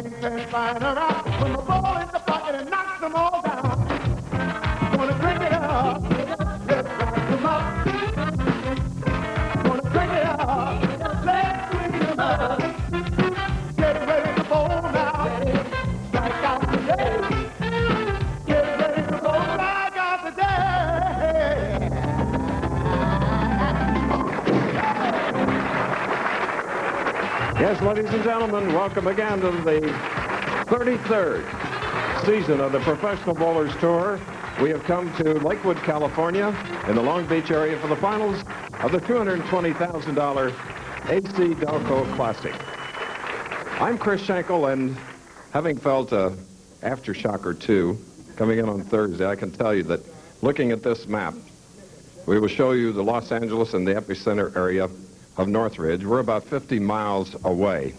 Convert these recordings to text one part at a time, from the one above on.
and flying around. Put my ball in the pocket and knock them all down. Gonna drink it up, let's rock them up. Gonna drink it up, let's drink them up. Get ready to bowl now, strike out today. Get ready to bowl, strike out today. Yes, ladies and gentlemen, welcome again to the 33rd season of the Professional Bowlers Tour. We have come to Lakewood, California, in the Long Beach area for the finals of the $220,000 AC Delco Classic. I'm Chris Schenkel, and having felt an aftershock or two coming in on Thursday, I can tell you that looking at this map, we will show you the Los Angeles and the epicenter area of Northridge. We're about 50 miles away.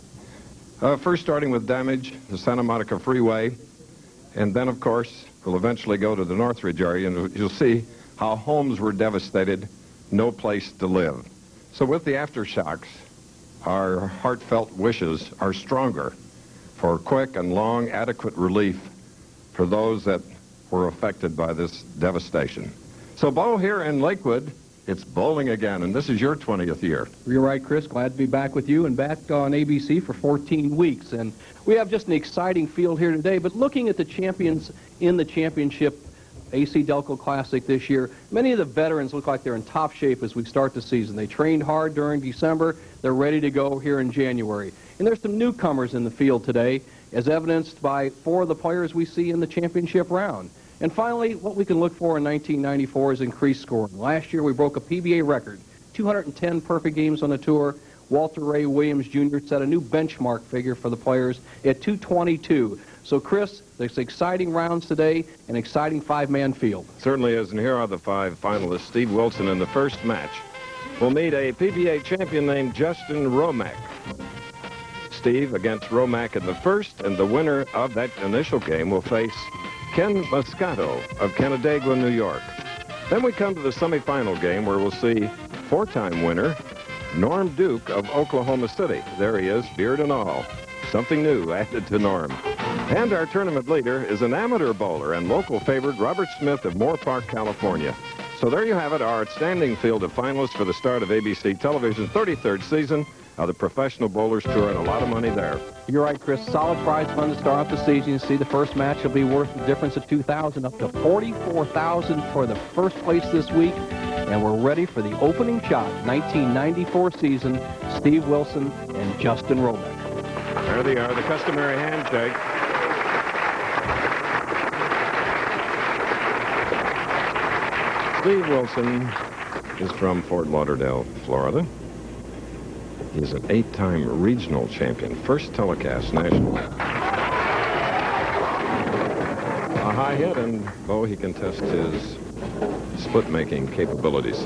First starting with damage, the Santa Monica Freeway, and then, of course, we'll eventually go to the Northridge area, and you'll see how homes were devastated, no place to live. So with the aftershocks, our heartfelt wishes are stronger for quick and long, adequate relief for those that were affected by this devastation. So, Bo, here in Lakewood, it's bowling again, and this is your 20th year. You're right, Chris. Glad to be back with you and back on ABC for 14 weeks. And we have just an exciting field here today. But looking at the champions in the championship AC Delco Classic this year, many of the veterans look like they're in top shape as we start the season. They trained hard during December. They're ready to go here in January. And there's some newcomers in the field today, as evidenced by 4 of the players we see in the championship round. And finally, what we can look for in 1994 is increased scoring. Last year, we broke a PBA record, 210 perfect games on the tour. Walter Ray Williams Jr. set a new benchmark figure for the players at 222. So, Chris, there's exciting rounds today, an exciting 5-man field. Certainly is, and here are the 5 finalists. Steve Wilson in the first match will meet a PBA champion named Justin Hromek. Steve against Hromek in the first, and the winner of that initial game will face Ken Muscato of Canandaigua, New York. Then we come to the semifinal game where we'll see 4-time winner Norm Duke of Oklahoma City. There he is, beard and all. Something new added to Norm. And our tournament leader is an amateur bowler and local favorite Robert Smith of Moore Park, California. So there you have it, our outstanding field of finalists for the start of ABC Television's 33rd season of the Professional Bowlers Tour, and a lot of money there. You're right, Chris. Solid prize fund to start off the season. You see the first match will be worth the difference of $2,000 up to $44,000 for the first place this week. And we're ready for the opening shot, 1994 season, Steve Wilson and Justin Hromek. There they are, the customary handshake. Steve Wilson is from Fort Lauderdale, Florida. He's an 8-time regional champion, first telecast national. A high hit, and Bo, he can test his split-making capabilities.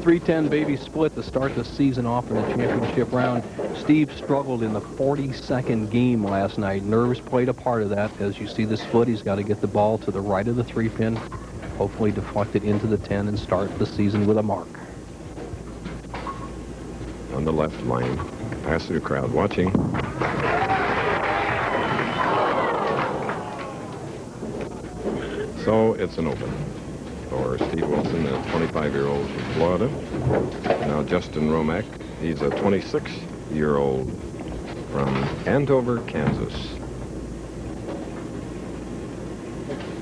310 baby split to start the season off in the championship round. Steve struggled in the 42nd game last night. Nerves played a part of that. As you see the split, he's got to get the ball to the right of the 3-pin, hopefully deflect it into the 10 and start the season with a mark. On the left line, capacity crowd watching. So it's an open for Steve Wilson, a 25-year-old from Florida. Now Justin Hromek, he's a 26-year-old from Andover, Kansas.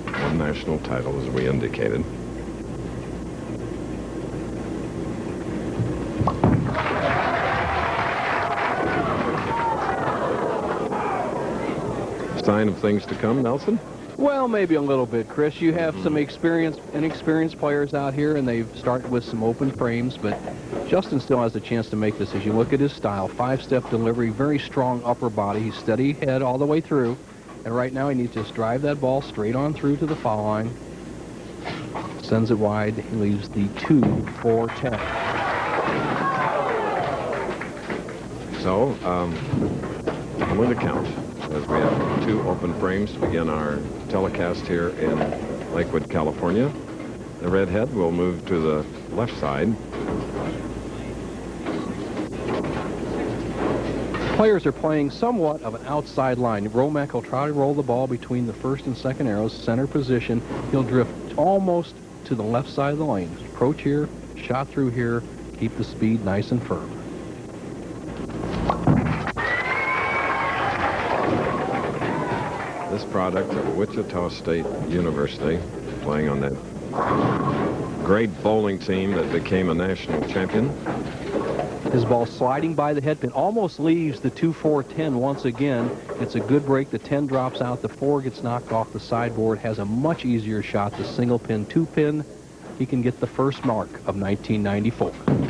One national title, as we indicated. Sign of things to come, Nelson? Well, maybe a little bit, Chris. You have some inexperienced players out here, and they've started with some open frames, but Justin still has a chance to make this. As you look at his style, 5-step delivery, very strong upper body. He's steady head all the way through, and right now he needs to just drive that ball straight on through to the foul line. Sends it wide. He leaves the 2-4-10. So, I'm going to count as we have 2 open frames to begin our telecast here in Lakewood, California. The red head will move to the left side. players are playing somewhat of an outside line. Hromek will try to roll the ball between the first and second arrows, center position. He'll drift almost to the left side of the lane. Approach here, shot through here, keep the speed nice and firm. This product of Wichita State University, playing on that great bowling team that became a national champion. His ball sliding by the head pin, almost leaves the 2-4-10 once again. It's a good break. The 10 drops out. The 4 gets knocked off the sideboard. Has a much easier shot. The single pin, 2-pin. He can get the first mark of 1994. And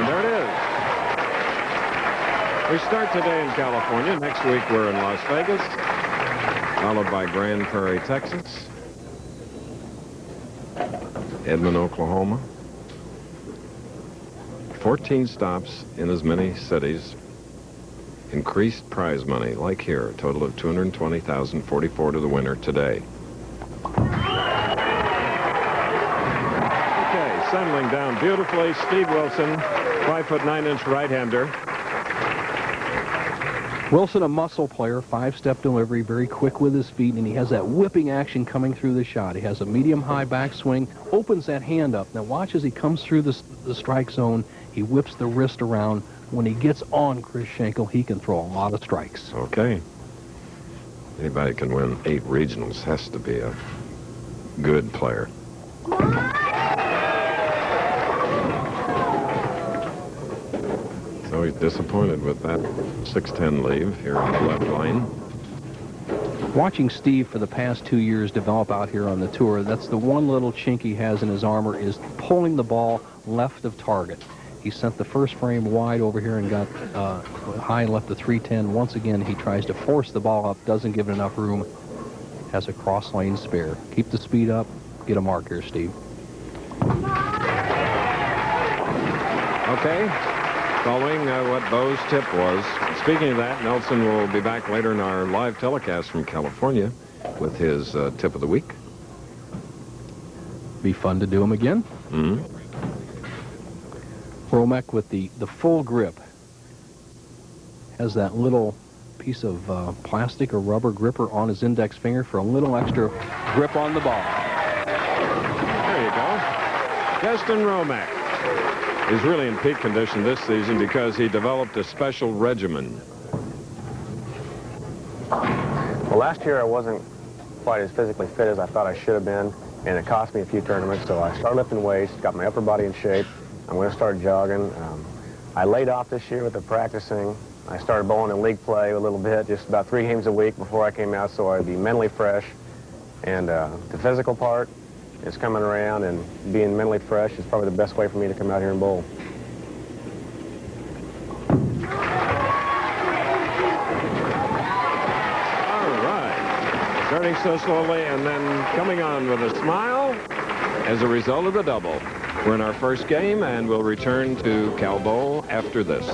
there it is. We start today in California. Next week we're in Las Vegas, followed by Grand Prairie, Texas, Edmond, Oklahoma. 14 stops in as many cities. Increased prize money, like here, a total of $220,000, 44 to the winner today. Okay, settling down beautifully, Steve Wilson, 5'9" right-hander. Wilson, a muscle player, 5-step delivery, very quick with his feet, and he has that whipping action coming through the shot. He has a medium-high backswing, opens that hand up. Now watch as he comes through the strike zone. He whips the wrist around. When he gets on Chris Schenkel, he can throw a lot of strikes. Okay. Anybody can win 8 regionals. Has to be a good player. So he's disappointed with that 6-10 leave here on the left line. Watching Steve for the past 2 years develop out here on the tour, that's the one little chink he has in his armor, is pulling the ball left of target. He sent the first frame wide over here and got high left to 310. Once again, he tries to force the ball up, doesn't give it enough room, has a cross lane spare. Keep the speed up, get a mark here, Steve. Okay, following what Bo's tip was. Speaking of that, Nelson will be back later in our live telecast from California with his tip of the week. Be fun to do him again. Mm-hmm. Hromek with the full grip has that little piece of plastic or rubber gripper on his index finger for a little extra grip on the ball. There you go. Justin Hromek is really in peak condition this season because he developed a special regimen. Well, last year I wasn't quite as physically fit as I thought I should have been, and it cost me a few tournaments, so I started lifting weights, got my upper body in shape. I'm going to start jogging. I laid off this year with the practicing. I started bowling in league play a little bit, just about 3 games a week before I came out, so I'd be mentally fresh. And the physical part is coming around, and being mentally fresh is probably the best way for me to come out here and bowl. All right. Starting so slowly and then coming on with a smile as a result of the double. We're in our first game, and we'll return to Cal Bowl after this.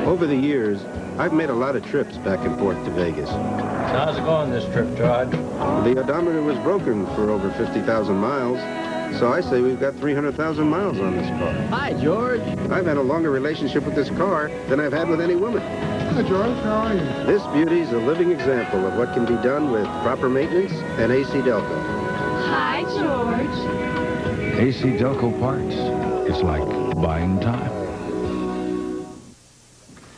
Over the years, I've made a lot of trips back and forth to Vegas. How's it going this trip, Todd? The odometer was broken for over 50,000 miles, so I say we've got 300,000 miles on this car. Hi, George. I've had a longer relationship with this car than I've had with any woman. Hi, George. How are you? This beauty's a living example of what can be done with proper maintenance and AC Delco. Hi, George. AC Delco parts. It's like buying time.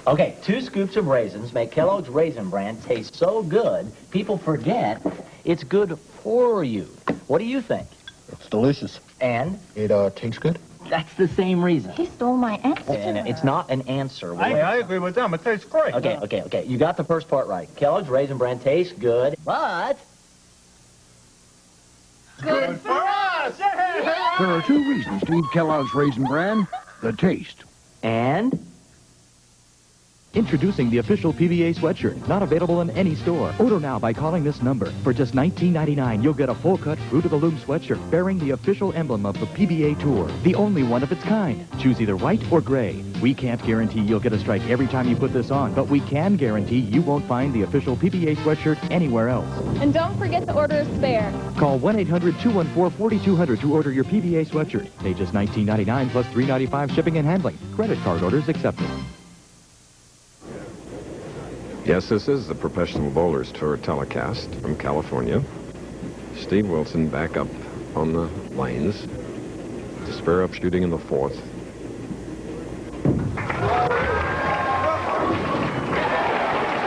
Okay, 2 scoops of raisins make Kellogg's Raisin Bran taste so good, people forget it's good for you. What do you think? It's delicious. And? It tastes good. That's the same reason. He stole my answer. And it's not an answer. I agree with them. It tastes great. Okay. You got the first part right. Kellogg's Raisin Bran tastes good, but... Good for us! There are 2 reasons to eat Kellogg's Raisin Bran. The taste. And? Introducing the official PBA sweatshirt, not available in any store. Order now by calling this number. For just $19.99, you'll get a full-cut Fruit of the Loom sweatshirt bearing the official emblem of the PBA Tour, the only one of its kind. Choose either white or gray. We can't guarantee you'll get a strike every time you put this on, but we can guarantee you won't find the official PBA sweatshirt anywhere else. And don't forget to order a spare. Call 1-800-214-4200 to order your PBA sweatshirt. Pay just $19.99 plus $3.95 shipping and handling. Credit card orders accepted. Yes, this is the Professional Bowlers Tour telecast from California. Steve Wilson back up on the lanes. To spare up shooting in the fourth.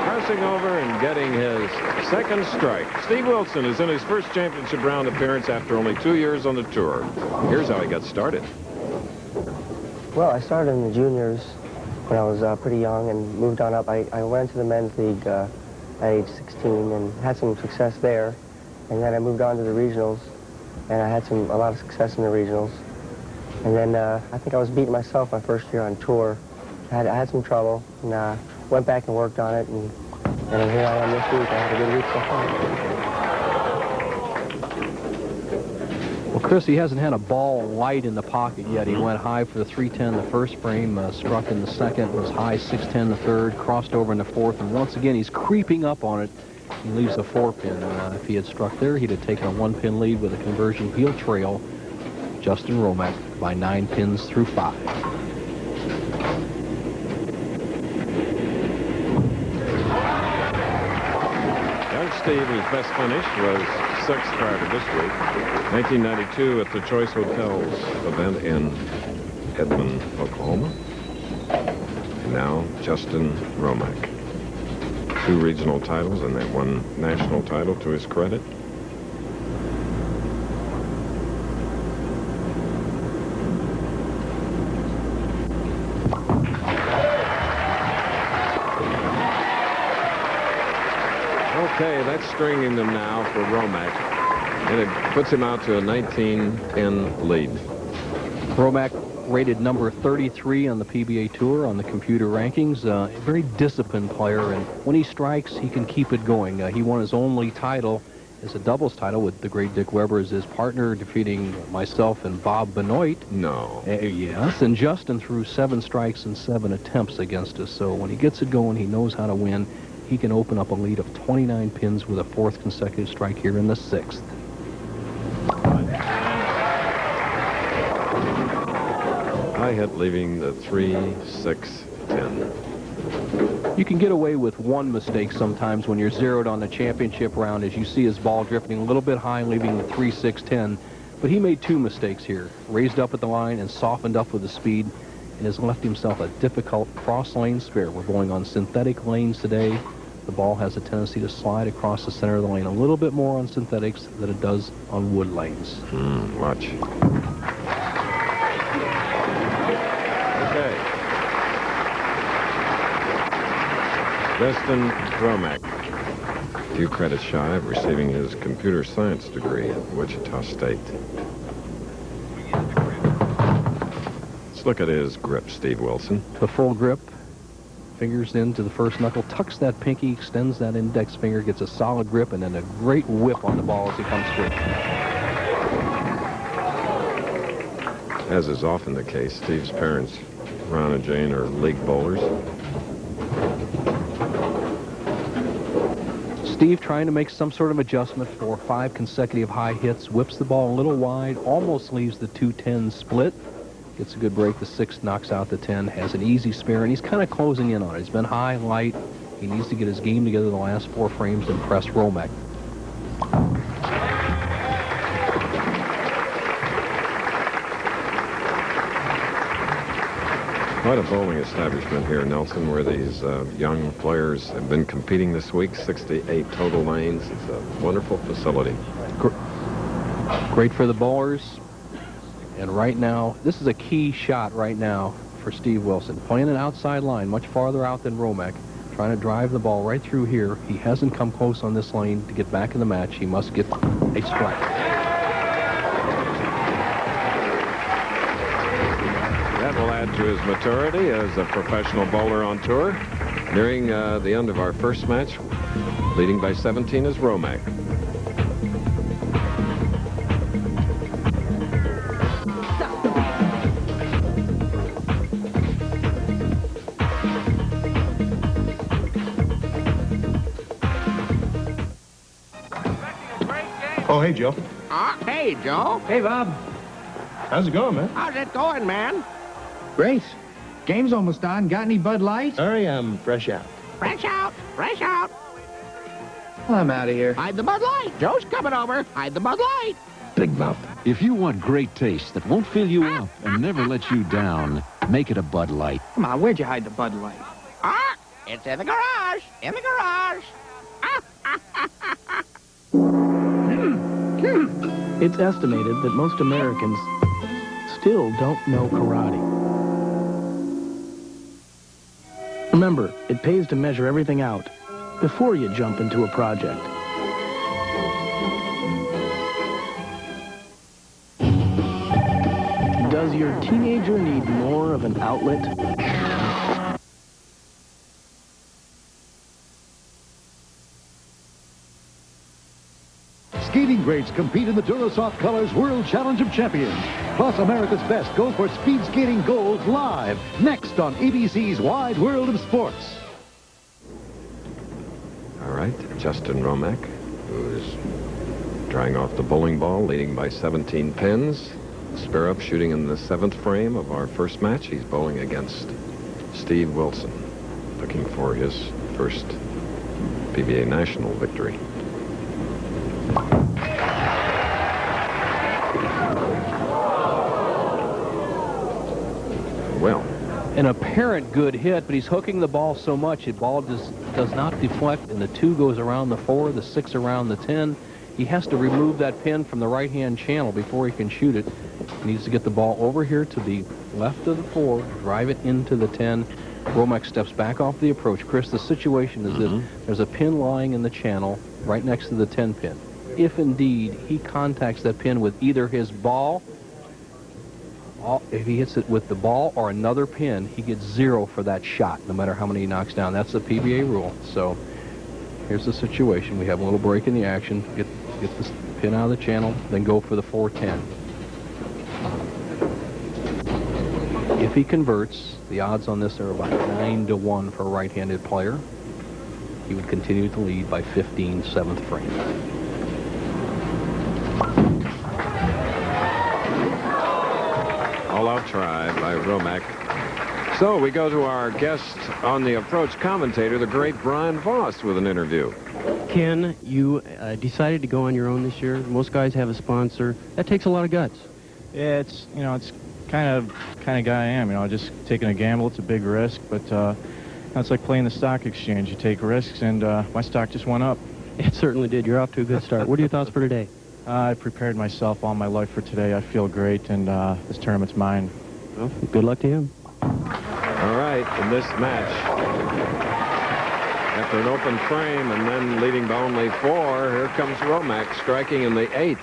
Crossing over and getting his second strike. Steve Wilson is in his first championship round appearance after only 2 years on the tour. Here's how he got started. Well, I started in the juniors when I was pretty young and moved on up. I went into the men's league at age 16 and had some success there. And then I moved on to the regionals, and I had a lot of success in the regionals. And then I think I was beating myself my first year on tour. I had some trouble, and went back and worked on it, and here I am this week. I had a good week so far. Well, Chris, he hasn't had a ball light in the pocket yet. He went high for the 310 the first frame, struck in the second, was high 610 the third, crossed over in the fourth, and once again he's creeping up on it. He leaves a 4-pin. If he had struck there, he'd have taken a 1-pin lead with a conversion. He'll trail Justin Hromek by 9 pins through 5. Young Steve, whose best finish was 6th prior to this week. 1992 at the Choice Hotels event in Edmond, Oklahoma. And now Justin Hromek. 2 regional titles and that 1 national title to his credit. Okay, that's stringing them now for Hromek. And it puts him out to a 19-pin lead. Hromek rated number 33 on the PBA Tour on the computer rankings. A very disciplined player, and when he strikes, he can keep it going. He won his only title as a doubles title with the great Dick Weber as his partner, defeating myself and Bob Benoit. No. Yes, and Justin threw 7 strikes and 7 attempts against us. So when he gets it going, he knows how to win. He can open up a lead of 29 pins with a 4th consecutive strike here in the 6th. High hit leaving the 3, 6, 10. You can get away with 1 mistake sometimes when you're zeroed on the championship round, as you see his ball drifting a little bit high, leaving the 3, 6, 10. But he made 2 mistakes here. Raised up at the line and softened up with the speed, and has left himself a difficult cross-lane spare. We're going on synthetic lanes today. The ball has a tendency to slide across the center of the lane a little bit more on synthetics than it does on wood lanes. Watch. Okay. Justin Hromek, a few credits shy of receiving his computer science degree at Wichita State. Let's look at his grip, Steve Wilson. The full grip, fingers into the first knuckle, tucks that pinky, extends that index finger, gets a solid grip, and then a great whip on the ball as he comes through. As is often the case, Steve's parents, Ron and Jane, are league bowlers. Steve trying to make some sort of adjustment for 5 consecutive high hits, whips the ball a little wide, almost leaves the 2-10 split. Gets a good break. The 6 knocks out the 10, has an easy spare, and he's kind of closing in on it. He's been high, light. He needs to get his game together the last 4 frames and press Hromek. Quite a bowling establishment here, Nelson, where these young players have been competing this week. 68 total lanes. It's a wonderful facility. Great for the bowlers. And right now, this is a key shot right now for Steve Wilson. Playing an outside line, much farther out than Hromek. Trying to drive the ball right through here. He hasn't come close on this lane to get back in the match. He must get a strike. That will add to his maturity as a professional bowler on tour. Nearing the end of our first match, leading by 17 is Hromek. Oh, hey, Joe. Hey, Joe. Hey, Bob. How's it going, man? How's it going, man? Great. Game's almost on. Got any Bud Light? Sorry, I'm fresh out. Fresh out. Fresh out. Well, I'm out of here. Hide the Bud Light. Joe's coming over. Hide the Bud Light. Big Mouth. If you want great taste that won't fill you up and never let you down, make it a Bud Light. Come on, where'd you hide the Bud Light? It's in the garage. In the garage. It's estimated that most Americans still don't know karate. Remember, it pays to measure everything out before you jump into a project. Does your teenager need more of an outlet? Skating greats compete in the Durasoft Colors World Challenge of Champions. Plus, America's Best go for speed skating gold live next on ABC's Wide World of Sports. All right, Justin Hromek, who's drying off the bowling ball, leading by 17 pins. Spare up, shooting in the 7th frame of our first match. He's bowling against Steve Wilson, looking for his first PBA national victory. Well, an apparent good hit, but he's hooking the ball so much, the ball does not deflect, and the 2 goes around the 4, the 6 around the 10. He has to remove that pin from the right-hand channel before he can shoot it. He needs to get the ball over here to the left of the 4, drive it into the 10. Hromek steps back off the approach. Chris, the situation is this. There's a pin lying in the channel right next to the 10 pin. If indeed he contacts that pin with either his ball, if he hits it with the ball or another pin, he gets 0 for that shot, no matter how many he knocks down. That's the PBA rule. So here's the situation. We have a little break in the action. Get this pin out of the channel, then go for the 410. If he converts, the odds on this are about 9-1 for a right-handed player. He would continue to lead by 15, 7th frame. All-out try by Hromek. So we go to our guest on the approach commentator, the great Brian Voss, with an interview. Ken, you decided to go on your own this year. Most guys have a sponsor. That takes a lot of guts. Yeah, it's kind of guy I am. Just taking a gamble. It's a big risk, but it's like playing the stock exchange. You take risks, and my stock just went up. It certainly did. You're off to a good start. What are your thoughts for today? I prepared myself all my life for today. I feel great, and this tournament's mine. Well, good luck to him. All right, in this match, after an open frame and then leading by only 4, here comes Hromek striking in the 8th.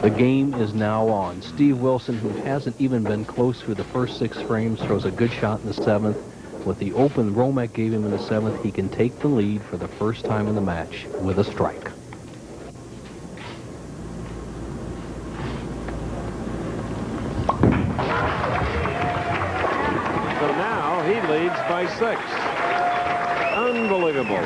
The game is now on. Steve Wilson, who hasn't even been close through the first 6 frames, throws a good shot in the 7th. With the open Hromek gave him in the 7th, he can take the lead for the first time in the match with a strike. So now he leads by 6. Unbelievable.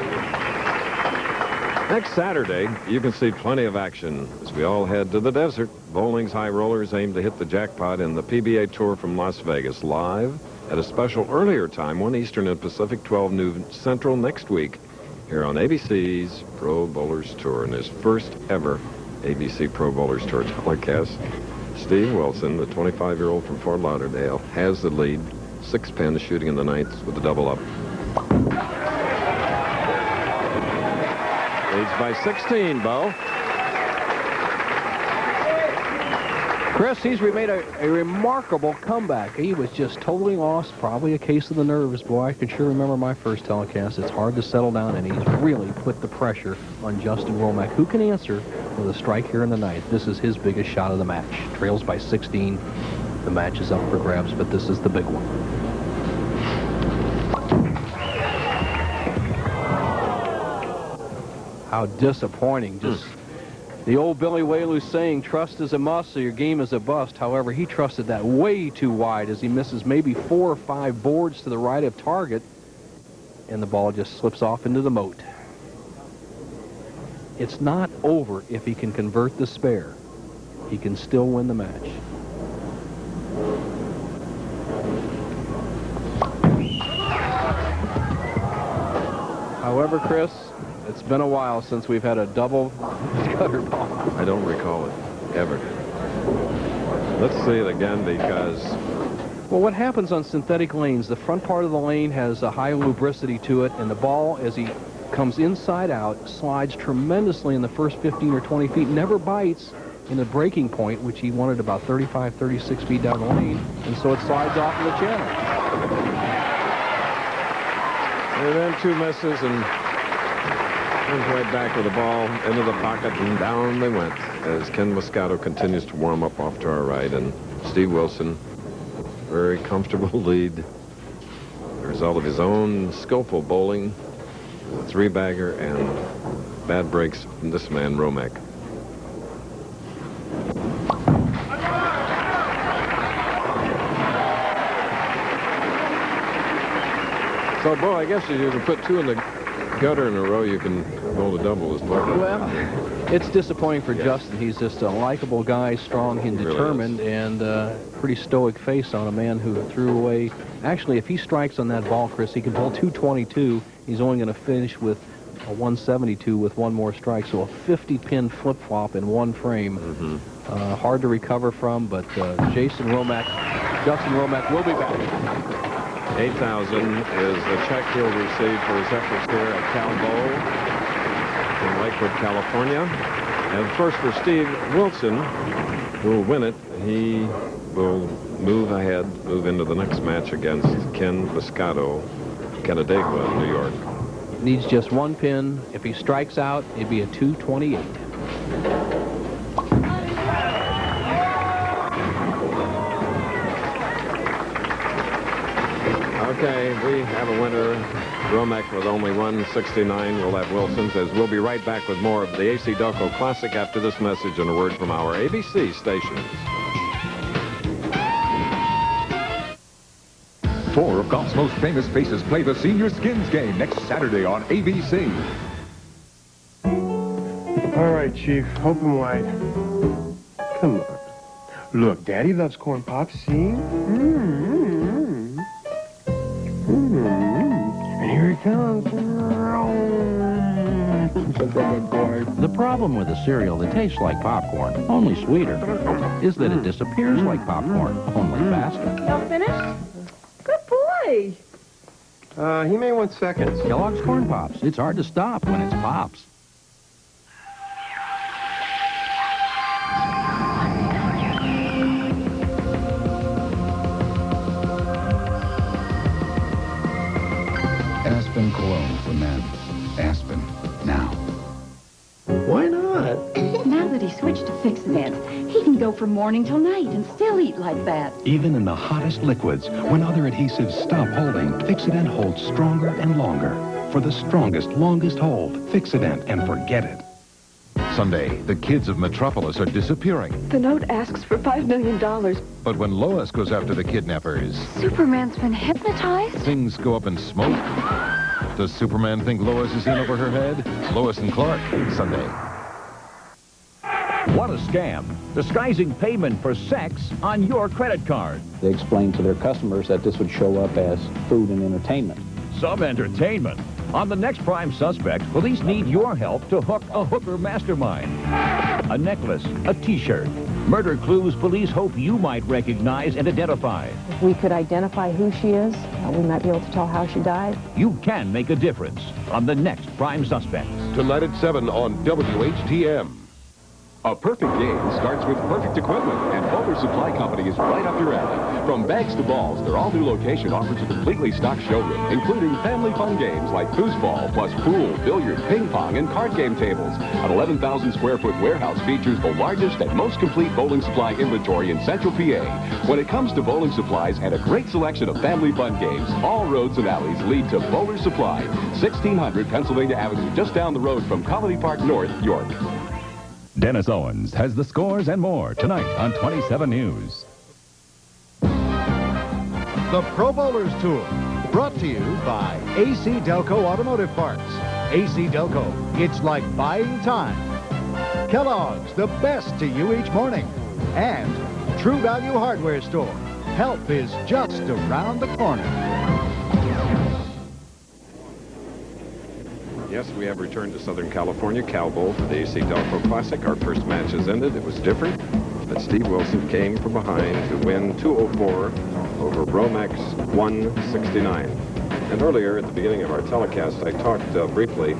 Next Saturday, you can see plenty of action as we all head to the desert. Bowling's high rollers aim to hit the jackpot in the PBA Tour from Las Vegas live at a special earlier time, 1 Eastern and Pacific, 12 noon Central next week here on ABC's Pro Bowlers Tour. And his first ever ABC Pro Bowlers Tour telecast, Steve Wilson, the 25-year-old from Fort Lauderdale, has the lead. 6 pins, shooting in the 9th with a double up. Leads by 16, Bo. Chris, he's made a remarkable comeback. He was just totally lost, probably a case of the nerves. Boy, I can sure remember my first telecast. It's hard to settle down, and he's really put the pressure on Justin Hromek, who can answer with a strike here in the 9th. This is his biggest shot of the match. Trails by 16. The match is up for grabs, but this is the big one. How disappointing. Just the old Billy Whaley saying, trust is a must, so your game is a bust. However, he trusted that way too wide as he misses maybe 4 or 5 boards to the right of target, and the ball just slips off into the moat. It's not over if he can convert the spare. He can still win the match. However, Chris, it's been a while since we've had a double gutter ball. I don't recall it, ever. Let's see it again because... Well, what happens on synthetic lanes, the front part of the lane has a high lubricity to it, and the ball, as he comes inside out, slides tremendously in the first 15 or 20 feet, never bites in the breaking point, which he wanted about 35, 36 feet down the lane, and so it slides off of the channel. And then 2 misses, and comes right back with the ball into the pocket, and down they went as Ken Muscato continues to warm up off to our right, and Steve Wilson, very comfortable lead. The result of his own skillful bowling, a 3-bagger, and bad breaks from this man, Hromek. So, boy, I guess if you can put 2 in the gutter in a row, you can roll a double as well. Well, it's disappointing for Justin. He's just a likable guy, strong and determined, and pretty stoic face on a man who threw away. Actually, if he strikes on that ball, Chris, he can pull 222. He's only going to finish with a 172 with 1 more strike, so a 50-pin flip-flop in 1 frame. Hard to recover from, but Justin Hromek will be back. $8,000 is the check he'll receive for his efforts here at Cal Bowl in Lakewood, California. And first for Steve Wilson, who will win it. He will move ahead, move into the next match against Ken Muscato, Canandaigua, New York. Needs just 1 pin. If he strikes out, it'd be a 228. Okay, we have a winner. Hromek with only 169. We'll have Wilson's, as we'll be right back with more of the AC Delco Classic after this message and a word from our ABC stations. 4 of golf's most famous faces play the Senior Skins game next Saturday on ABC. All right, Chief. Open wide. Come on. Look, Daddy loves corn pops, see? And here it comes. The problem with a cereal that tastes like popcorn, only sweeter, is that it disappears like popcorn, only faster. Y'all finished? Good boy. He may want seconds. Kellogg's Corn Pops. It's hard to stop when it's Pops. Aspen cologne for men. Aspen, now. Why not? Now that he switched to Fix-It-Ants, he can go from morning till night and still eat like that. Even in the hottest liquids, when other adhesives stop holding, Fix-It-Ant holds stronger and longer. For the strongest, longest hold, Fix-It-Ant and forget it. Sunday, the kids of Metropolis are disappearing. The note asks for $5 million. But when Lois goes after the kidnappers, Superman's been hypnotized? things go up in smoke. Does Superman think Lois is in over her head? Lois and Clark, Sunday. What a scam. Disguising payment for sex on your credit card. They explained to their customers that this would show up as food and entertainment. Some entertainment. On the next prime suspect, police need your help to hook a hooker mastermind. A necklace, a T-shirt. Murder clues police hope you might recognize and identify. If we could identify who she is, we might be able to tell how she died. You can make a difference on the next prime suspect. Tonight at 7 on WHTM. A perfect game starts with perfect equipment, and Bowler Supply Company is right up your alley. From bags to balls, their all-new location offers a completely stocked showroom, including family fun games like foosball, plus pool, billiard, ping pong, and card game tables. An 11,000-square-foot warehouse features the largest and most complete bowling supply inventory in Central PA. When it comes to bowling supplies and a great selection of family fun games, all roads and alleys lead to Bowler Supply, 1600 Pennsylvania Avenue, just down the road from Colony Park North, York. Dennis Owens has the scores and more tonight on 27 News. The Pro Bowlers Tour, brought to you by AC Delco Automotive Parts. AC Delco, it's like buying time. Kellogg's, the best to you each morning. And True Value Hardware Store, help is just around the corner. Yes, we have returned to Southern California, Cal Bowl for the AC Delco Classic. Our first match has ended. It was different, but Steve Wilson came from behind to win 204 over Hromek's 169. And earlier, at the beginning of our telecast, I talked briefly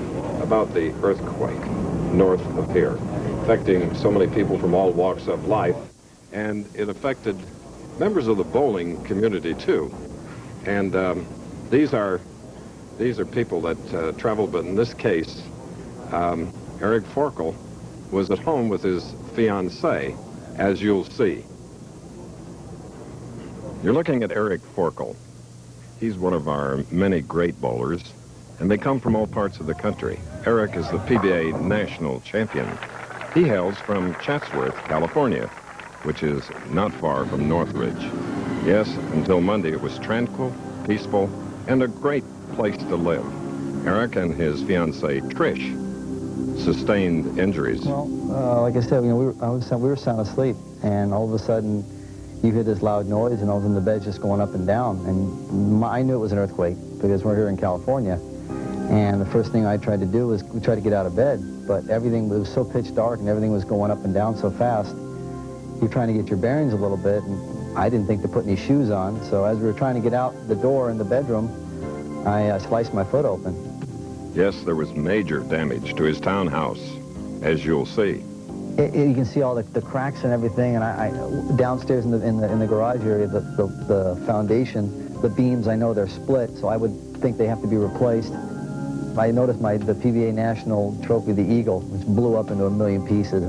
about the earthquake north of here, affecting so many people from all walks of life, and it affected members of the bowling community, too. And these are people that traveled, but in this case, Eric Forkel was at home with his fiancée, as you'll see. You're looking at Eric Forkel. He's one of our many great bowlers, and they come from all parts of the country. Eric is the PBA national champion. He hails from Chatsworth, California, which is not far from Northridge. Yes, until Monday it was tranquil, peaceful, and a great place to live. Eric and his fiancée Trish sustained injuries. Well, like I said, we were sound asleep, and all of a sudden you hear this loud noise, and all of a sudden the bed's just going up and down. And I knew it was an earthquake because we're here in California. And the first thing I tried to do was we tried to get out of bed, but everything was so pitch dark and everything was going up and down so fast. You're trying to get your bearings a little bit, and I didn't think to put any shoes on. So as we were trying to get out the door in the bedroom, I sliced my foot open. Yes, there was major damage to his townhouse, as you'll see. You can see all the cracks and everything, and I downstairs in the garage area, the foundation, the beams, I know they're split, so I would think they have to be replaced. I noticed the PBA National Trophy, the Eagle, which blew up into a million pieces.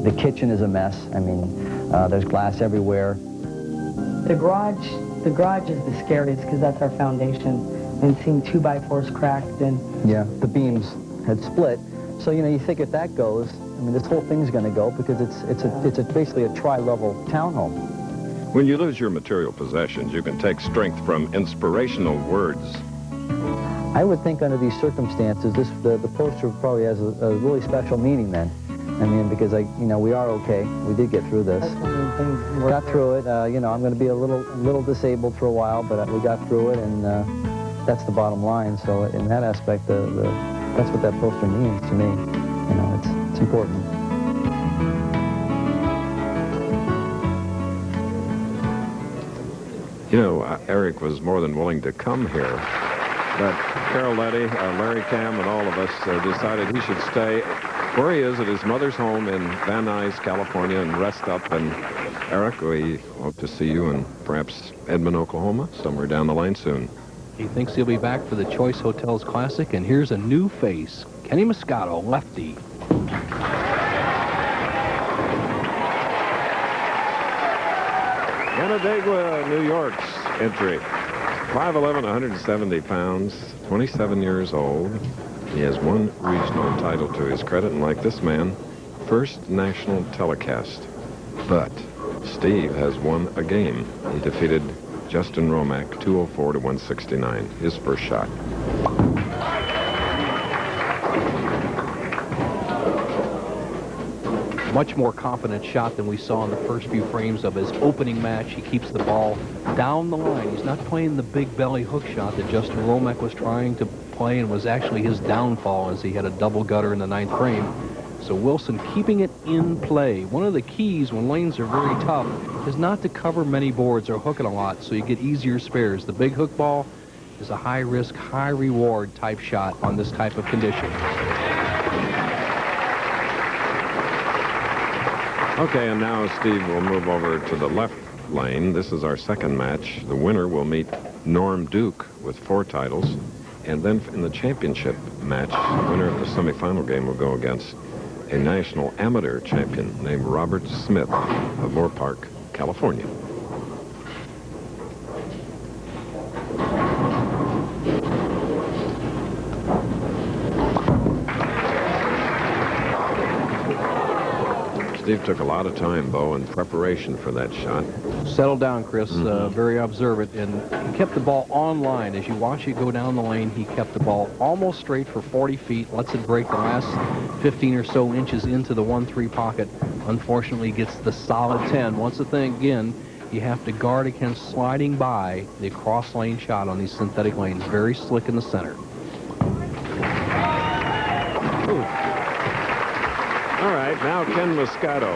The kitchen is a mess. I mean, there's glass everywhere. The garage is the scariest because that's our foundation, and seeing 2x4s cracked and... Yeah, the beams had split. So, you think if that goes, I mean, this whole thing's going to go because it's basically a tri-level townhome. When you lose your material possessions, you can take strength from inspirational words. I would think under these circumstances, the poster probably has a really special meaning then. I mean, because we are okay. We did get through this. We got through it. I'm going to be a little disabled for a while, but we got through it, and that's the bottom line. So in that aspect, that's what that poster means to me. It's important. Eric was more than willing to come here, but Carol Letty, Larry Cam, and all of us decided he should stay where he is at his mother's home in Van Nuys, California, and rest up. And Eric, we hope to see you in perhaps Edmond, Oklahoma, somewhere down the line soon. He thinks he'll be back for the Choice Hotels Classic, and here's a new face, Ken Muscato, lefty. Canandaigua, New York's entry. 5'11", 170 pounds, 27 years old. He has one regional title to his credit, and like this man, first national telecast. But Steve has won a game. He defeated Justin Hromek, 204 to 169, his first shot. Much more confident shot than we saw in the first few frames of his opening match. He keeps the ball down the line. He's not playing the big belly hook shot that Justin Hromek was trying to play and was actually his downfall as he had a double gutter in the 9th frame. So Wilson keeping it in play. One of the keys when lanes are very tough is not to cover many boards or hook it a lot so you get easier spares. The big hook ball is a high-risk, high-reward type shot on this type of condition. Okay, and now Steve will move over to the left lane. This is our second match. The winner will meet Norm Duke with 4 titles. And then in the championship match, the winner of the semifinal game will go against a national amateur champion named Robert Smith of Moore Park, California. Steve took a lot of time, Bo, in preparation for that shot. Settle down, Chris. Very observant, and he kept the ball on line. As you watch it go down the lane, he kept the ball almost straight for 40 feet, lets it break the last 15 or so inches into the 1-3 pocket. Unfortunately, gets the solid 10. Once again, you have to guard against sliding by the cross-lane shot on these synthetic lanes. Very slick in the center. Ooh. All right, now Ken Muscato.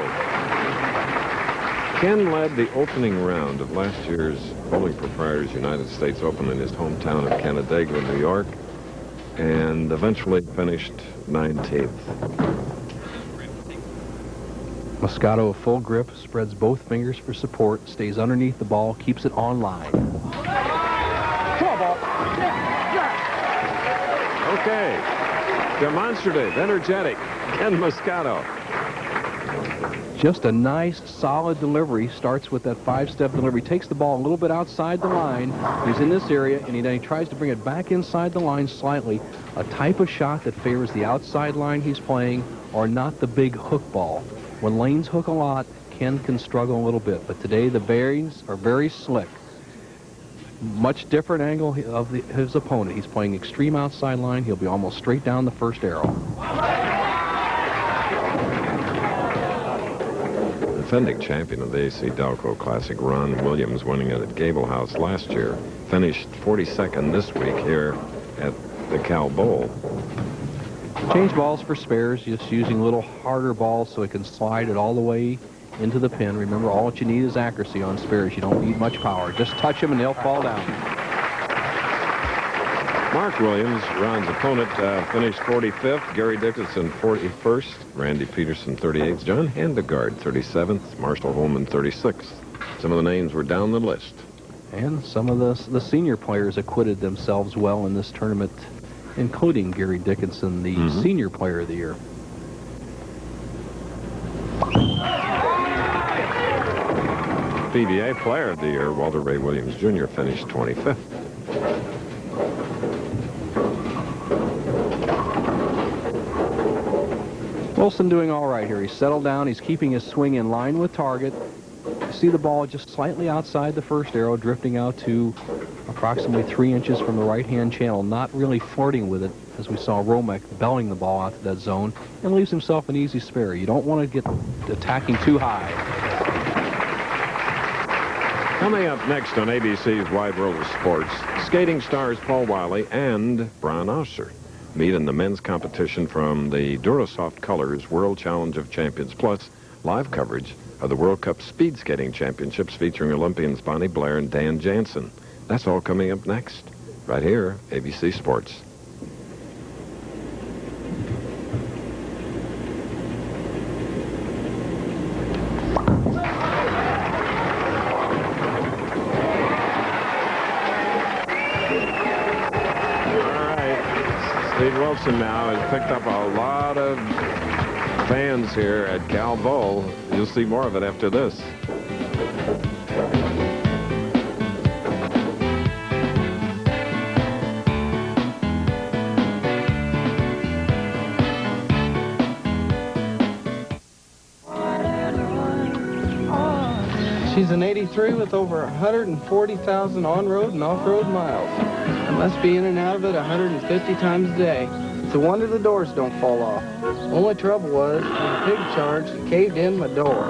Ken led the opening round of last year's Bowling Proprietors United States Open in his hometown of Canandaigua, New York, and eventually finished 19th. Muscato, a full grip, spreads both fingers for support, stays underneath the ball, keeps it on line. Come on, ball. Okay. Demonstrative, energetic, Ken Muscato. Just a nice, solid delivery. Starts with that 5-step delivery. Takes the ball a little bit outside the line. He's in this area, and then he tries to bring it back inside the line slightly. A type of shot that favors the outside line he's playing, or not the big hook ball. When lanes hook a lot, Ken can struggle a little bit. But today, the bearings are very slick. Much different angle of his opponent. He's playing extreme outside line. He'll be almost straight down the first arrow. Defending champion of the AC Delco Classic, Ron Williams, winning it at Gable House last year, finished 42nd this week here at the Cal Bowl. Change balls for spares, just using a little harder balls so it can slide it all the way into the pin. Remember, all that you need is accuracy on spares. You don't need much power. Just touch them and they'll fall down. Mark Williams, Ron's opponent, finished 45th. Gary Dickinson, 41st. Randy Peterson, 38th. John Handegard, 37th. Marshall Holman, 36th. Some of the names were down the list. And some of the senior players acquitted themselves well in this tournament, including Gary Dickinson, the Senior Player of the Year. PBA Player of the Year, Walter Ray Williams Jr., finished 25th. Wilson doing all right here. He's settled down. He's keeping his swing in line with target. You see the ball just slightly outside the first arrow, drifting out to approximately 3 inches from the right-hand channel, not really flirting with it, as we saw Hromek belling the ball out to that zone, and leaves himself an easy spare. You don't want to get attacking too high. Coming up next on ABC's Wide World of Sports, skating stars Paul Wiley and Brian Osser meet in the men's competition from the Durasoft Colors World Challenge of Champions, plus live coverage of the World Cup Speed Skating Championships featuring Olympians Bonnie Blair and Dan Jansen. That's all coming up next, right here, ABC Sports. Steve Wilson now has picked up a lot of fans here at Cal Bowl. You'll see more of it after this. She's an 83 with over 140,000 on-road and off-road miles. I must be in and out of it 150 times a day. It's a wonder the doors don't fall off. Only trouble was when the pig charge caved in my door.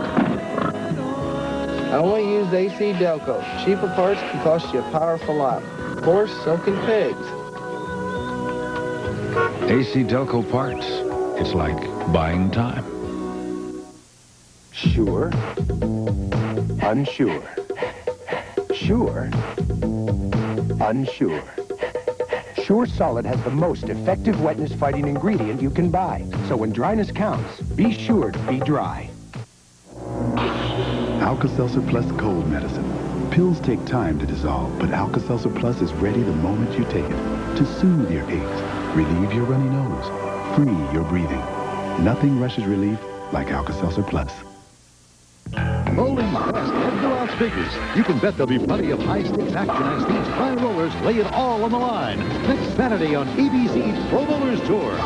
I only use AC Delco. Cheaper parts can cost you a powerful lot. Of course, so can pigs. AC Delco parts. It's like buying time. Sure. Unsure. Sure. Unsure. Sure Solid has the most effective wetness-fighting ingredient you can buy. So when dryness counts, be sure to be dry. Alka-Seltzer Plus cold medicine. Pills take time to dissolve, but Alka-Seltzer Plus is ready the moment you take it to soothe your aches, relieve your runny nose, free your breathing. Nothing rushes relief like Alka-Seltzer Plus. Bowling's best head-to-out speakers. You can bet there'll be plenty of high-stakes action as these high rollers lay it all on the line. Next Saturday on ABC's Pro Bowlers Tour.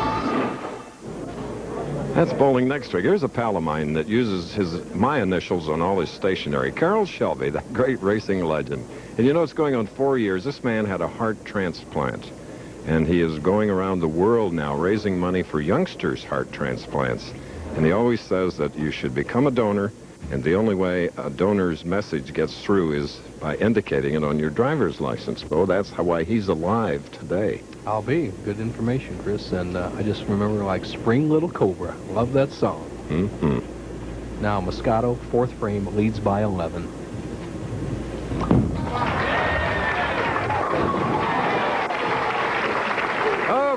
That's bowling next week. Here's a pal of mine that uses my initials on all his stationery. Carroll Shelby, that great racing legend. And you know, it's going on 4 years. This man had a heart transplant. And he is going around the world now raising money for youngsters' heart transplants. And he always says that you should become a donor, and the only way a donor's message gets through is by indicating it on your driver's license. Oh, that's why he's alive today. I'll be. Good information, Chris. And I just remember, like, Spring Little Cobra. Love that song. Mm-hmm. Now, Muscato, fourth frame, leads by 11.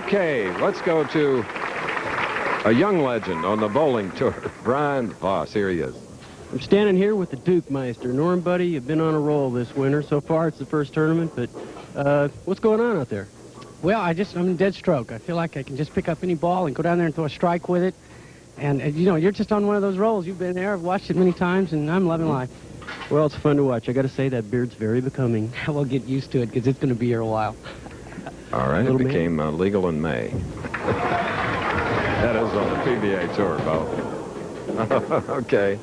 Okay, let's go to a young legend on the bowling tour. Brian Voss, here he is. I'm standing here with the Duke Meister. Norm, buddy, you've been on a roll this winter. So far, it's the first tournament, but what's going on out there? Well, I'm in dead stroke. I feel like I can just pick up any ball and go down there and throw a strike with it. And you know, you're just on one of those rolls. You've been there. I've watched it many times, and I'm loving life. Well, it's fun to watch. I got to say, that beard's very becoming. We'll get used to it, because it's going to be here a while. All right, it became legal in May. That is on the PBA Tour, Bo. Okay.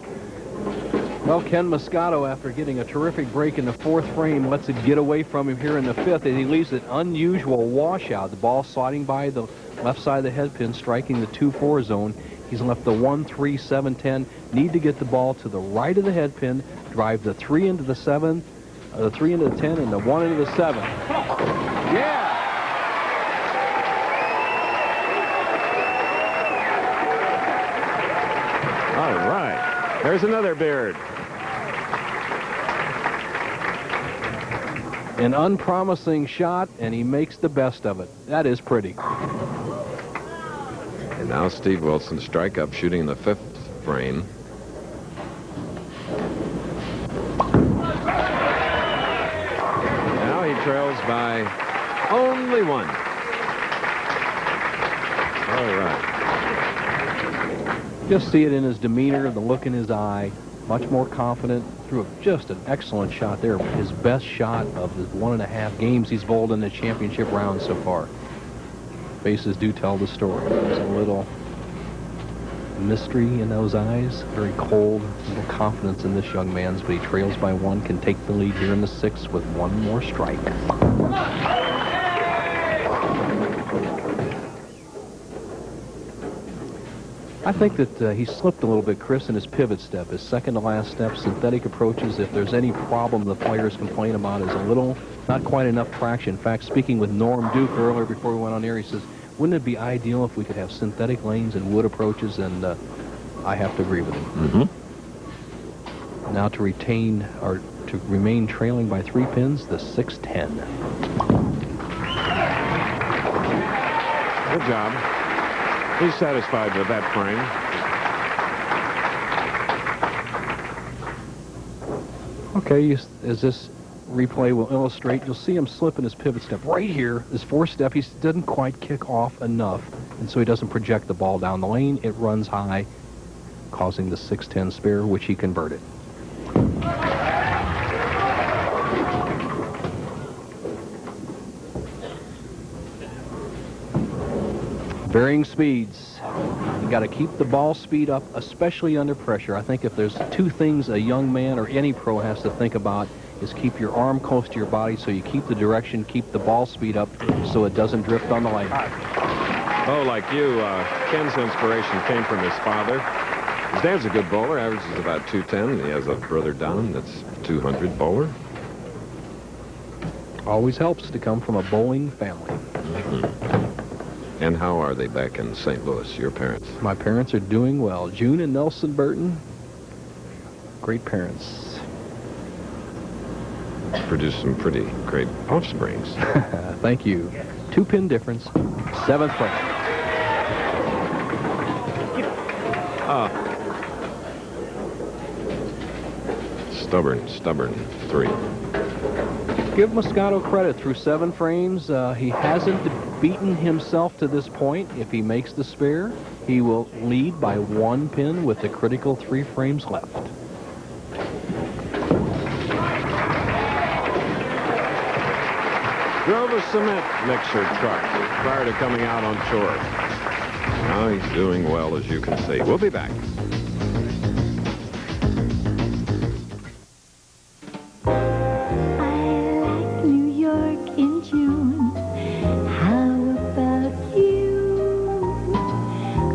Well, Ken Muscato, after getting a terrific break in the fourth frame, lets it get away from him here in the fifth, and he leaves an unusual washout. The ball sliding by the left side of the head pin, striking the 2-4 zone. He's left the 1-3, 7-10. Need to get the ball to the right of the head pin, drive the 3 into the 7, the 3 into the 10, and the 1 into the 7. Yeah! All right. There's another beard. An unpromising shot, and he makes the best of it. That is pretty. And now Steve Wilson, strike up, shooting in the fifth frame. Now he trails by only one. All right. Just see it in his demeanor, the look in his eye. Much more confident. Threw just an excellent shot there. His best shot of the 1.5 games he's bowled in the championship round so far. Faces do tell the story. There's a little mystery in those eyes. Very cold, little confidence in this young man's, but he trails by one, can take the lead here in the sixth with one more strike. I think that he slipped a little bit, Chris, in his pivot step. His second to last step, synthetic approaches, if there's any problem the players complain about, is a little, not quite enough traction. In fact, speaking with Norm Duke earlier before we went on air, he says, wouldn't it be ideal if we could have synthetic lanes and wood approaches? And I have to agree with him. Mm-hmm. Now to retain, or to remain trailing by 3 pins, the 6-10. Good job. He's satisfied with that frame. Okay, as this replay will illustrate, you'll see him slip in his pivot step. Right here, his fourth step, he doesn't quite kick off enough, and so he doesn't project the ball down the lane. It runs high, causing the 6-10 spare, which he converted. Varying speeds. You got to keep the ball speed up, especially under pressure. I think if there's two things a young man or any pro has to think about, is keep your arm close to your body so you keep the direction, keep the ball speed up so it doesn't drift on the lane. Oh, like you, Ken's inspiration came from his father. His dad's a good bowler, averages about 210. He has a brother Don that's 200 bowler. Always helps to come from a bowling family. Mm-hmm. And how are they back in St. Louis, your parents? My parents are doing well. June and Nelson Burton, great parents. Produced some pretty great offsprings. Thank you. 2-pin difference, 7th frame. stubborn 3. Give Muscato credit. Through 7 frames, he hasn't beaten himself to this point. If he makes the spare, he will lead by 1 pin with the critical 3 frames left. Drove a cement mixer truck prior to coming out on shore. Now he's doing well, as you can see. We'll be back. New York in June. How about you?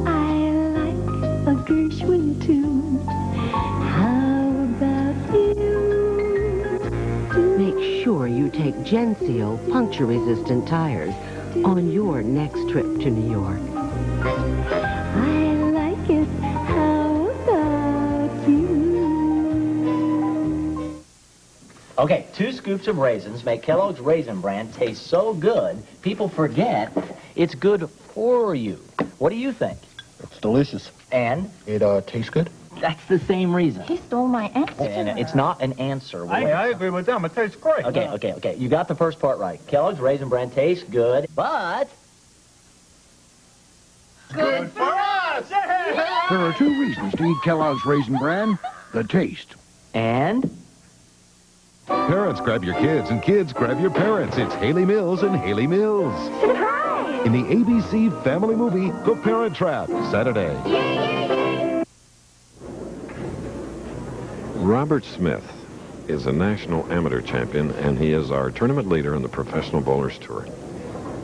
I like a Gershwin tune. How about you? Make sure you take Genseo puncture-resistant tires on your next trip to New York. I like it. How about you? Okay, 2 scoops of raisins make Kellogg's Raisin Bran taste so good, people forget it's good for you. What do you think? It's delicious. And? It tastes good. That's the same reason. He stole my answer. And it's not an answer. I agree with them. It tastes great. Okay. You got the first part right. Kellogg's Raisin Bran tastes good, but... Good for us! There are 2 reasons to eat Kellogg's Raisin Bran. The taste. And? Parents, grab your kids, and kids, grab your parents. It's Haley Mills and Haley Mills. Surprise! In the ABC family movie, The Parent Trap, Saturday. Robert Smith is a national amateur champion, and he is our tournament leader on the Professional Bowlers Tour.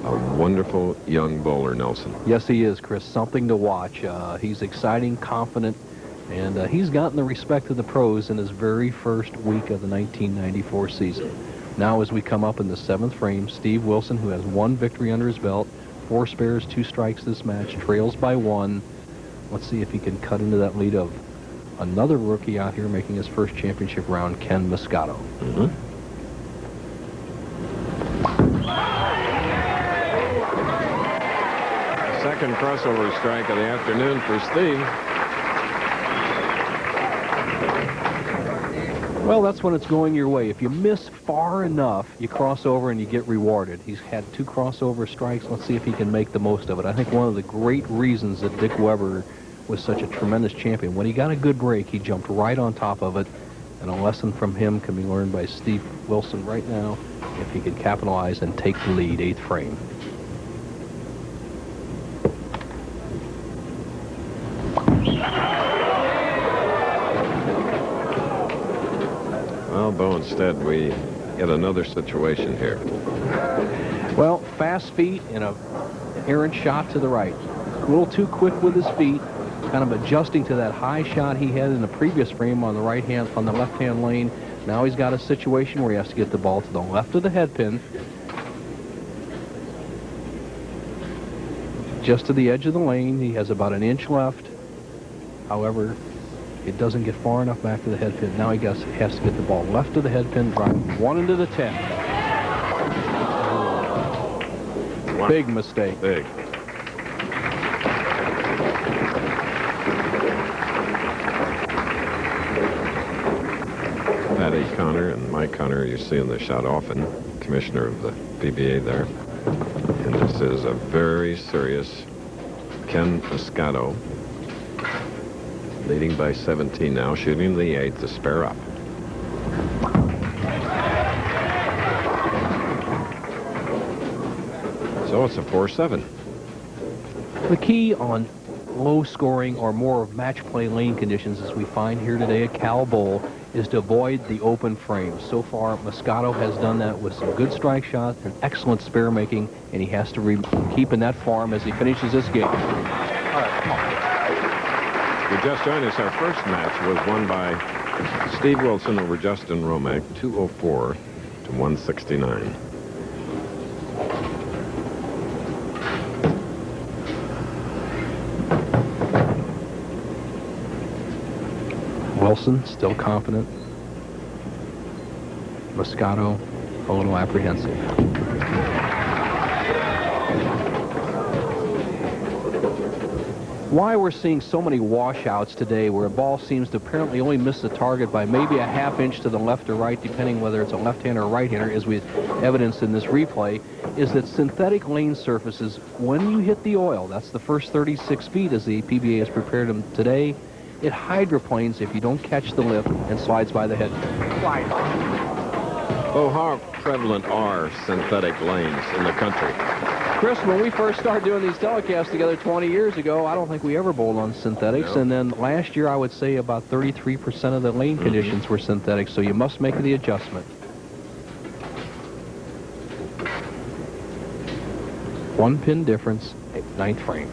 A wonderful young bowler, Nelson. Yes, he is, Chris. Something to watch. He's exciting, confident, and he's gotten the respect of the pros in his very first week of the 1994 season. Now, as we come up in the 7th frame, Steve Wilson, who has 1 victory under his belt, 4 spares, 2 strikes this match, trails by 1. Let's see if he can cut into that lead of another rookie out here making his first championship round, Ken Muscato. Second crossover strike of the afternoon for Steve. Well, that's when it's going your way. If you miss far enough, you cross over and you get rewarded. He's had 2 crossover strikes. Let's see if he can make the most of it. I think one of the great reasons that Dick Weber was such a tremendous champion, when he got a good break, he jumped right on top of it. And a lesson from him can be learned by Steve Wilson right now, if he could capitalize and take the lead. 8th frame. Well, Bo, instead we get another situation here. Well, fast feet and a errant shot to the right. A little too quick with his feet, kind of adjusting to that high shot he had in the previous frame on the left-hand lane. Now he's got a situation where he has to get the ball to the left of the head pin, just to the edge of the lane. He has about 1 inch left. However, it doesn't get far enough back to the head pin. Now he has to get the ball left of the head pin, drive 1 into the 10. Big mistake. Big. Patty Connor and Mike Connor, you see in the shot often, commissioner of the PBA there. And this is a very serious Ken Muscato, leading by 17 now, shooting the 8th to spare up. So it's a 4-7. The key on low scoring or more of match play lane conditions, as we find here today at Cal Bowl, is to avoid the open frames. So far, Muscato has done that with some good strike shots and excellent spare making, and he has to keep in that form as he finishes this game. All right, come on. You just joined us. Our first match was won by Steve Wilson over Justin Hromek, 204 to 169. Wilson still confident. Muscato a little apprehensive. why we're seeing so many washouts today where a ball seems to apparently only miss the target by maybe a half inch to the left or right, depending whether it's a left-hander or right-hander, as we evidenced in this replay, is that synthetic lane surfaces, when you hit the oil, that's the first 36 feet as the PBA has prepared them today, it hydroplanes if you don't catch the lift and slides by the head. Oh, how prevalent are synthetic lanes in the country? Chris, when we first started doing these telecasts together 20 years ago, I don't think we ever bowled on synthetics. No. And then last year, I would say about 33% of the lane conditions were synthetic, so you must make the adjustment. One pin difference, 9th frame.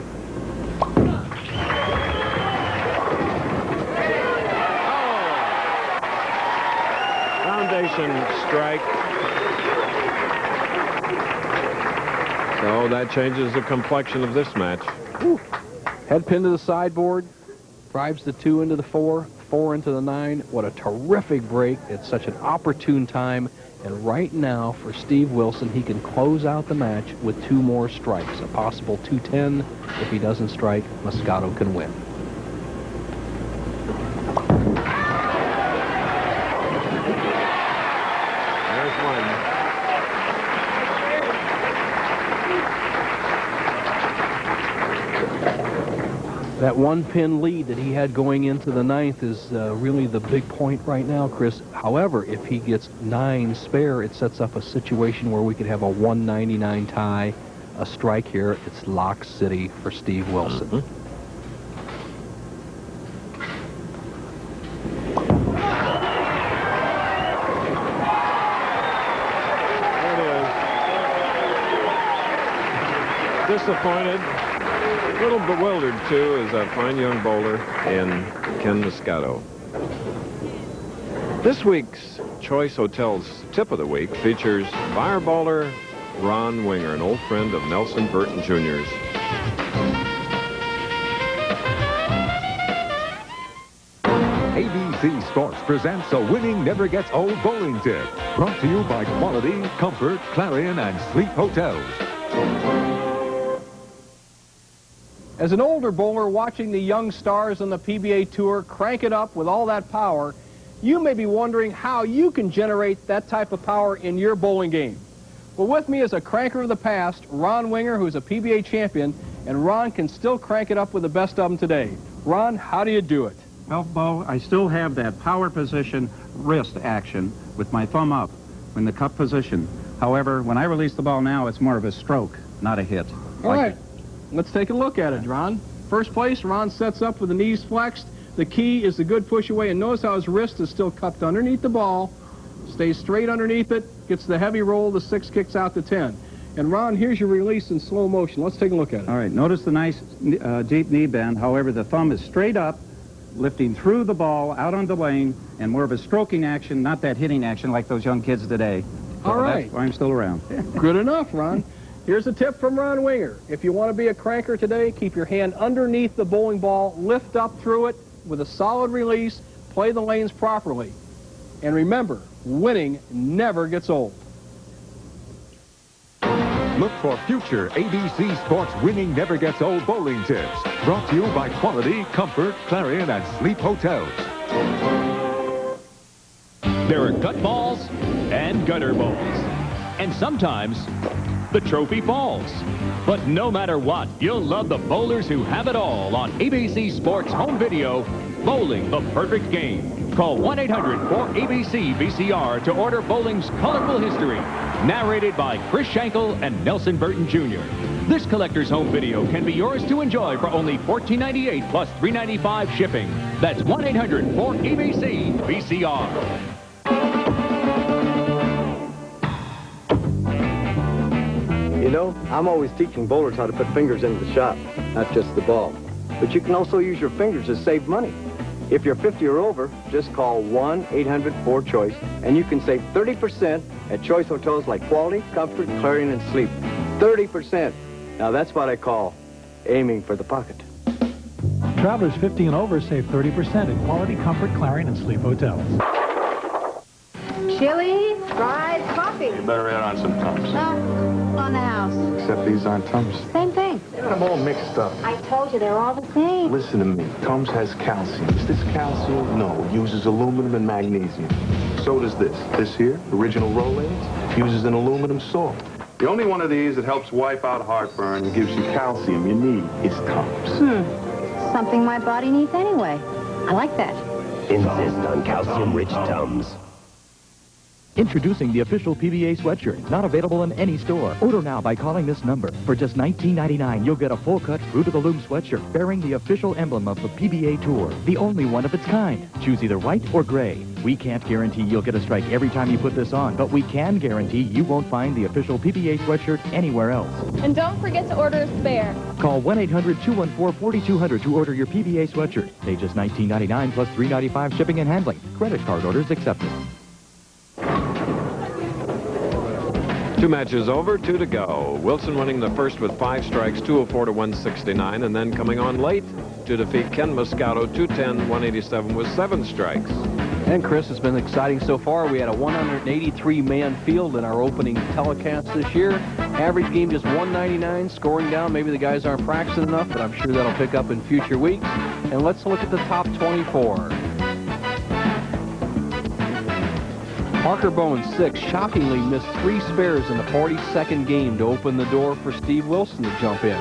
Foundation strike. So that changes the complexion of this match. Woo. Head pin to the sideboard, drives the 2 into the 4, 4 into the 9. What a terrific break. It's such an opportune time. And right now, for Steve Wilson, he can close out the match with 2 more strikes. A possible 210. If he doesn't strike, Muscato can win. That 1-pin lead that he had going into the 9th is really the big point right now, Chris. However, if he gets 9 spare, it sets up a situation where we could have a 199 tie, a strike here. It's lock city for Steve Wilson. There it is. Disappointed. A little bewildered, too, is a fine young bowler in Ken Muscato. This week's Choice Hotels Tip of the Week features fireballer Ron Winger, an old friend of Nelson Burton Jr.'s. ABC Sports presents a winning never gets old bowling tip. Brought to you by Quality, Comfort, Clarion, and Sleep Hotels. As an older bowler watching the young stars on the PBA Tour crank it up with all that power, you may be wondering how you can generate that type of power in your bowling game. Well, with me is a cranker of the past, Ron Winger, who's a PBA champion, and Ron can still crank it up with the best of them today. Ron, how do you do it? Well, Bo, I still have that power position wrist action with my thumb up in the cup position. However, when I release the ball now, it's more of a stroke, not a hit. All right. Let's take a look at it, Ron. First place, Ron sets up with the knees flexed. The key is the good push away, and notice how his wrist is still cupped underneath the ball. Stays straight underneath it, gets the heavy roll, the 6 kicks out to 10. And Ron, here's your release in slow motion. Let's take a look at it. All right, notice the nice deep knee bend. However, the thumb is straight up, lifting through the ball, out on the lane, and more of a stroking action, not that hitting action like those young kids today. So all right. That's why I'm still around. Good enough, Ron. Here's a tip from Ron Winger. If you want to be a cranker today, keep your hand underneath the bowling ball, lift up through it with a solid release, play the lanes properly. And remember, winning never gets old. Look for future ABC Sports winning never gets old bowling tips. Brought to you by Quality, Comfort, Clarion, and Sleep Hotels. There are gut balls and gutter balls. And sometimes the trophy falls. But no matter what, you'll love the bowlers who have it all on ABC Sports Home Video, Bowling the Perfect Game. Call 1-800-4ABC-VCR to order bowling's colorful history. Narrated by Chris Schenkel and Nelson Burton Jr. This collector's home video can be yours to enjoy for only $14.98 plus $3.95 shipping. That's 1-800-4ABC-VCR. You know, I'm always teaching bowlers how to put fingers into the shot, not just the ball. But you can also use your fingers to save money. If you're 50 or over, just call 1-800-4CHOICE, and you can save 30% at choice hotels like Quality, Comfort, Clarion, and Sleep. 30%. Now that's what I call aiming for the pocket. Travelers 50 and over save 30% at Quality, Comfort, Clarion, and Sleep Hotels. Chili, fries, coffee. You better add on some tums. No, on the house. Except these aren't tums. Same thing. got them all mixed up. I told you they're all the same. Listen to me. Tums has calcium. Is this calcium? No, it uses aluminum and magnesium. So does this. This here, Original Roll-Ins, uses an aluminum salt. The only one of these that helps wipe out heartburn and gives you calcium you need is Tums. Something my body needs anyway. I like that. Insist on calcium-rich Tums. Introducing the official PBA sweatshirt, not available in any store. Order now by calling this number. For just $19.99, you'll get a full-cut Fruit of the Loom sweatshirt bearing the official emblem of the PBA Tour, the only one of its kind. Choose either white or gray. We can't guarantee you'll get a strike every time you put this on, but we can guarantee you won't find the official PBA sweatshirt anywhere else. And don't forget to order a spare. Call 1-800-214-4200 to order your PBA sweatshirt. Pay just $19.99 plus $3.95 shipping and handling. Credit card orders accepted. 2 matches over, 2 to go. Wilson winning the first with 5 strikes, 204 to 169, and then coming on late to defeat Ken Muscato, 210-187 with 7 strikes. And Chris, it's been exciting so far. We had a 183-man field in our opening telecast this year. Average game just 199, scoring down. Maybe the guys aren't practicing enough, but I'm sure that'll pick up in future weeks. And let's look at the top 24. Parker Bowen, 6, shockingly missed 3 spares in the 42nd game to open the door for Steve Wilson to jump in.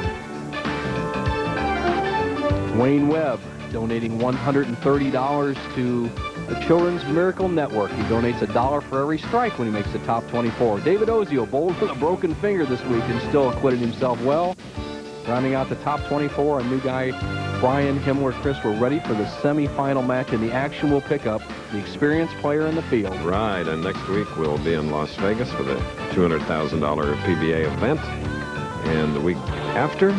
Wayne Webb donating $130 to the Children's Miracle Network. He donates $1 for every strike when he makes the top 24. David Ozio bowled with a broken finger this week and still acquitted himself well. Rounding out the top 24, a new guy, Brian Himmler. Chris, we're ready for the semifinal match in the action we'll pick up the experienced player in the field. Right, and next week we'll be in Las Vegas for the $200,000 PBA event. And the week after,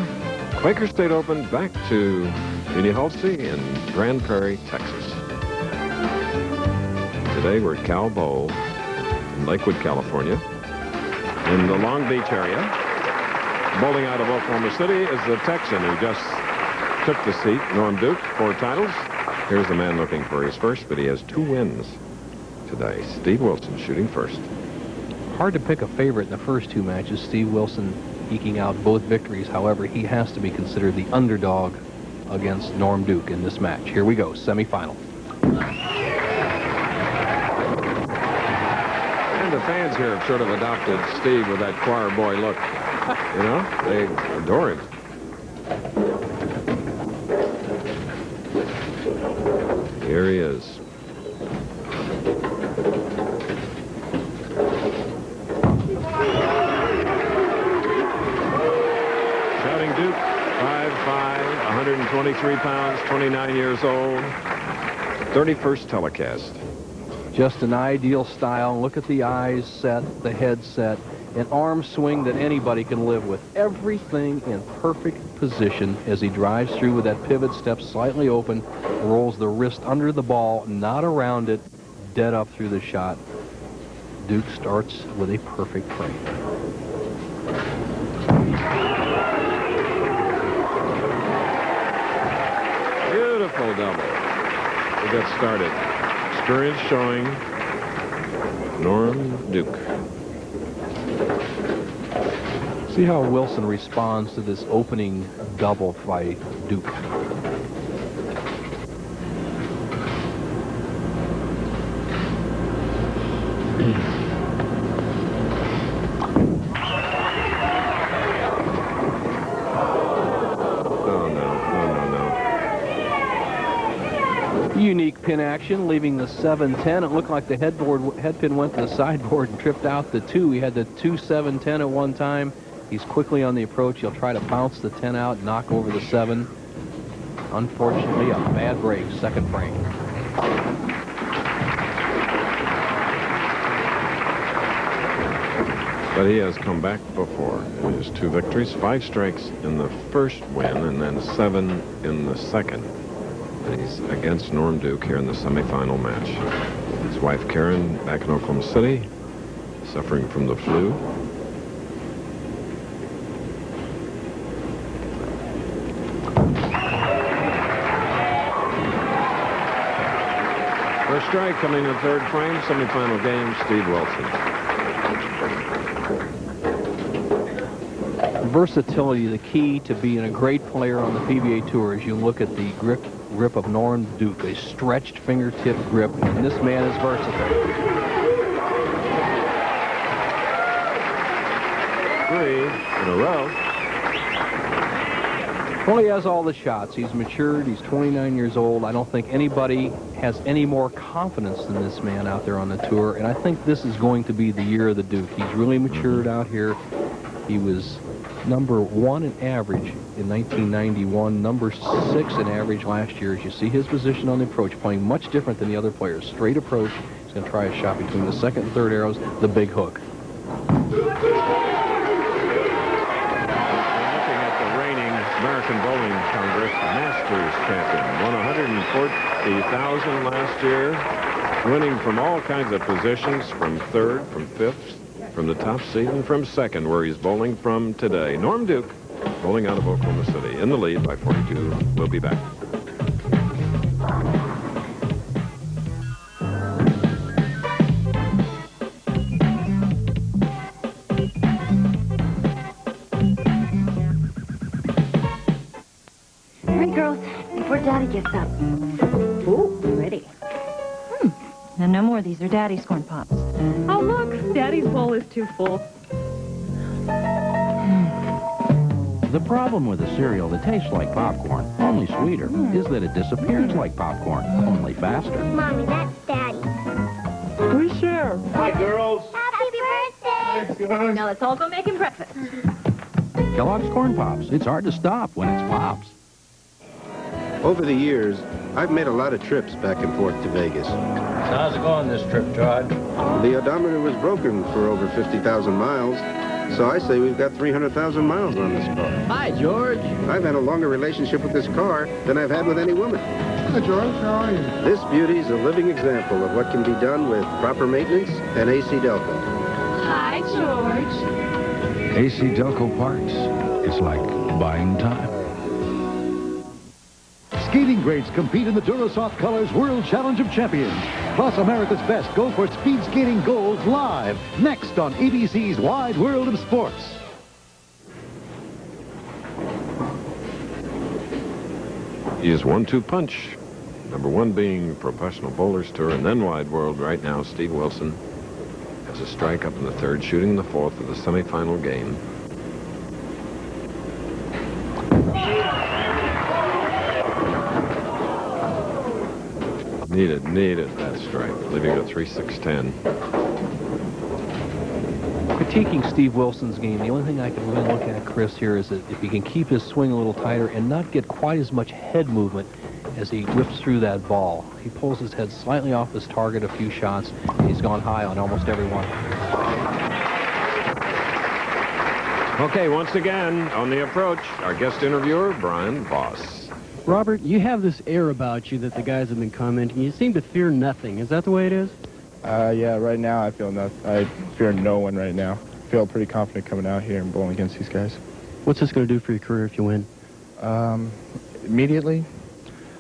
Quaker State Open back to Unihalsey in Grand Prairie, Texas. Today we're at Cal Bowl in Lakewood, California. In the Long Beach area, bowling out of Oklahoma City is the Texan who just took the seat, Norm Duke, 4 titles. Here's the man looking for his first, but he has 2 wins today. Steve Wilson shooting first. Hard to pick a favorite in the first 2 matches. Steve Wilson eking out both victories. However, he has to be considered the underdog against Norm Duke in this match. Here we go, semifinal. And the fans here have sort of adopted Steve with that choir boy look. You know, they adore him. Here he is. Shouting Duke, 5'5", 123 pounds, 29 years old. 31st telecast. Just an ideal style. Look at the eyes set, the head set, an arm swing that anybody can live with. Everything in perfect position as he drives through with that pivot step slightly open, rolls the wrist under the ball, not around it, dead up through the shot. Duke starts with a perfect frame. Beautiful double. We got started. Experience showing Norm Duke. See how Wilson responds to this opening double by Duke. Unique pin action, leaving the 7-10. It looked like the headpin went to the sideboard and tripped out the 2. He had the 2-7-10 at one time. He's quickly on the approach. He'll try to bounce the 10 out, knock over the 7. Unfortunately, a bad break, second frame. But he has come back before in his 2 victories, 5 strikes in the first win and then 7 in the second. And he's against Norm Duke here in the semifinal match. His wife Karen back in Oklahoma City, suffering from the flu. First strike coming in the 3rd frame, semifinal game, Steve Wilson. versatility, the key to being a great player on the PBA Tour is you look at the grip of Norm Duke, a stretched fingertip grip, and this man is versatile. 3 in a row. Well, he has all the shots. He's matured. He's 29 years old. I don't think anybody has any more confidence than this man out there on the tour, and I think this is going to be the year of the Duke. He's really matured out here. He was number 1 in average in 1991, number 6 in average last year. As you see his position on the approach, playing much different than the other players. Straight approach. He's going to try a shot between the second and third arrows, the big hook. American Bowling Congress Masters champion. Won $140,000 last year, winning from all kinds of positions, from third, from fifth, from the top seed, and from second, where he's bowling from today. Norm Duke, bowling out of Oklahoma City, in the lead by 42. We'll be back. Daddy gets up. Ooh, ready. Now, no more of these are Daddy's corn pops. Oh, look, Daddy's bowl is too full. The problem with a cereal that tastes like popcorn, only sweeter, is that it disappears like popcorn, only faster. Mommy, that's Daddy. We share. Hi, girls. Happy birthday. Now let's all go make him breakfast. Kellogg's Corn Pops. It's hard to stop when it's Pops. Over the years, I've made a lot of trips back and forth to Vegas. So how's it going this trip, Todd? The odometer was broken for over 50,000 miles, so I say we've got 300,000 miles on this car. Hi, George. I've had a longer relationship with this car than I've had with any woman. Hi, George. How are you? This beauty's a living example of what can be done with proper maintenance and AC Delco. Hi, George. AC Delco parts. It's like buying time. Skating greats compete in the Durasoft Colors World Challenge of Champions. Plus, America's Best go for speed skating gold live. Next on ABC's Wide World of Sports. He is 1-2 punch. Number 1 being Professional Bowlers Tour, and then Wide World right now. Steve Wilson has a strike up in the third, shooting the fourth of the semifinal game. Needed that strike, leaving it at 3-6-10. Critiquing Steve Wilson's game, the only thing I can really look at, Chris, here is that if he can keep his swing a little tighter and not get quite as much head movement as he whips through that ball. He pulls his head slightly off his target a few shots. He's gone high on almost every one. Okay, once again, on the approach, our guest interviewer, Brian Voss. Robert, you have this air about you that the guys have been commenting. You seem to fear nothing. Is that the way it is? Yeah, right now I feel nothing. I fear no one right now. I feel pretty confident coming out here and bowling against these guys. What's this going to do for your career if you win? Immediately,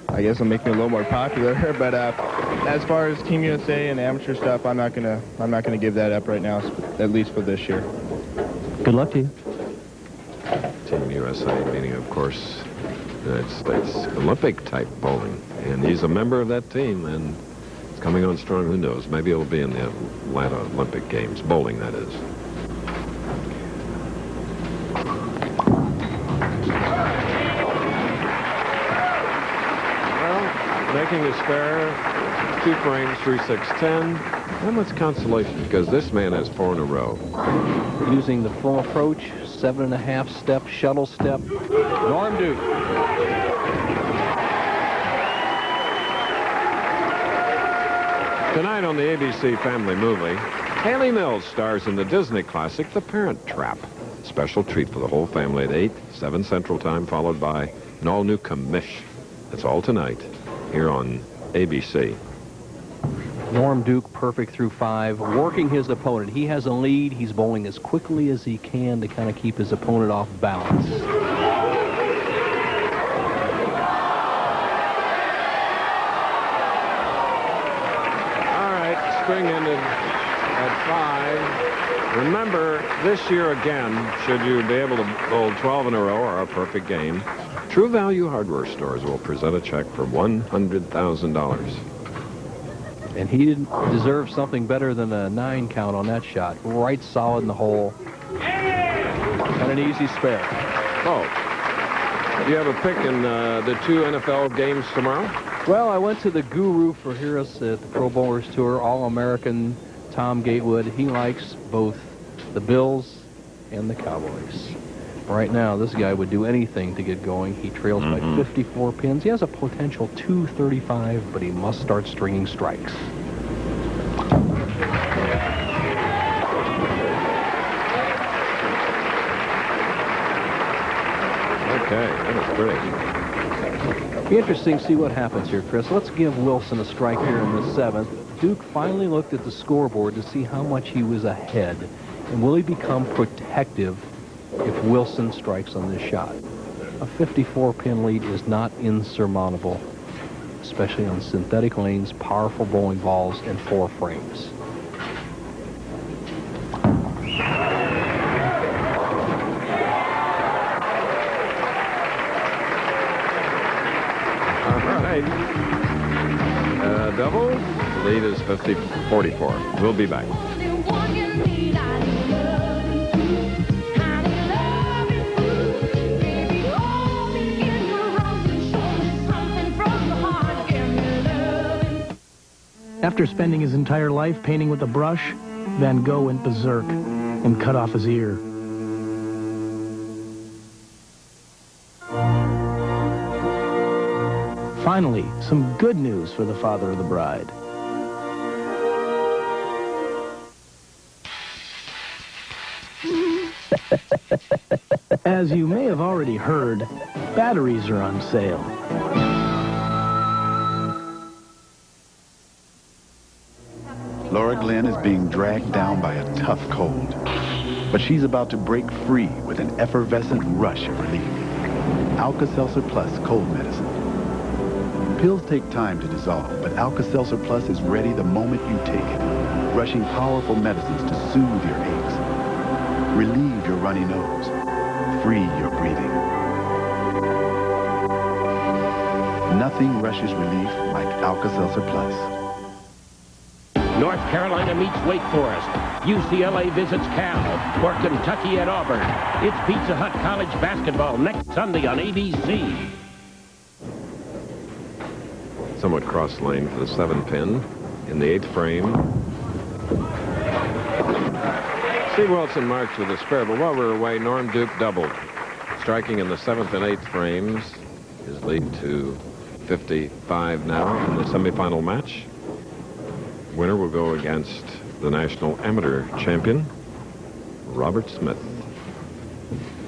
I guess it'll make me a little more popular. But as far as Team USA and amateur stuff, I'm not gonna give that up right now, at least for this year. Good luck to you. Team USA, meaning, of course, United States Olympic-type bowling. And he's a member of that team, and it's coming on strong. Who knows? Maybe he'll be in the Atlanta Olympic Games. Bowling, that is. Well, making his spare, 2 frames, 3-6-10. And what's consolation? Because this man has 4 in a row. Using the full approach, 7.5 step, shuttle step. Norm Duke. Tonight on the ABC Family Movie, Haley Mills stars in the Disney classic, The Parent Trap. Special treat for the whole family at 8, 7 Central Time, followed by an all-new commish. That's all tonight here on ABC. Norm Duke perfect through 5, working his opponent. He has a lead. He's bowling as quickly as he can to kind of keep his opponent off balance. All right, spring ended at 5. Remember, this year again, should you be able to bowl 12 in a row or a perfect game, True Value Hardware Stores will present a check for $100,000. And he didn't deserve something better than a 9 count on that shot. Right solid in the hole. And an easy spare. Oh. Do you have a pick in the 2 NFL games tomorrow? Well, I went to the guru for heroes at the Pro Bowlers Tour, All-American Tom Gatewood. He likes both the Bills and the Cowboys. Right now, this guy would do anything to get going. He trails by 54 pins. He has a potential 235, but he must start stringing strikes. Okay, that was great. Be interesting to see what happens here, Chris. Let's give Wilson a strike here in the 7th. Duke finally looked at the scoreboard to see how much he was ahead. And will he become protective if Wilson strikes on this shot? A 54-pin lead is not insurmountable, especially on synthetic lanes, powerful bowling balls, and 4 frames. Double. Lead is 50-44. We'll be back. After spending his entire life painting with a brush, Van Gogh went berserk and cut off his ear. Finally, some good news for the father of the bride. As you may have already heard, batteries are on sale. Laura Glenn is being dragged down by a tough cold, but she's about to break free with an effervescent rush of relief. Alka-Seltzer Plus cold medicine. Pills take time to dissolve, but Alka-Seltzer Plus is ready the moment you take it, rushing powerful medicines to soothe your aches, relieve your runny nose, free your breathing. Nothing rushes relief like Alka-Seltzer Plus. North Carolina meets Wake Forest. UCLA visits Cal, or Kentucky at Auburn. It's Pizza Hut College basketball next Sunday on ABC. Somewhat cross lane for the 7-pin in the 8th frame. Steve Wilson marked with a spare, but while we were away, Norm Duke doubled. Striking in the 7th and 8th frames. His lead to 55 now in the semifinal match. Winner will go against the national amateur champion, Robert Smith.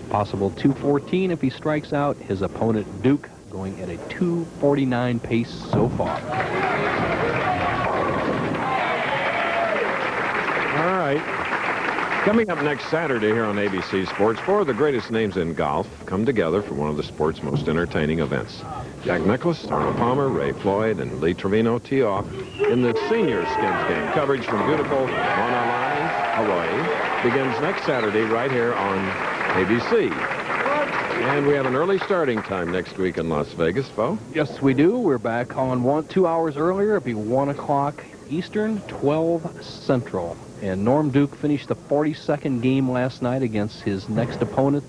Possible 214 if he strikes out. His opponent, Duke, going at a 249 pace so far. All right. Coming up next Saturday here on ABC Sports, 4 of the greatest names in golf come together for one of the sport's most entertaining events. Jack Nicklaus, Arnold Palmer, Ray Floyd, and Lee Trevino tee off in the senior skins game. Coverage from beautiful Mauna, Hawaii begins next Saturday right here on ABC. And we have an early starting time next week in Las Vegas, Bo. Yes, we do. We're back on 2 hours earlier. It'll be 1 o'clock Eastern, 12 Central. And Norm Duke finished the 42nd game last night against his next opponent,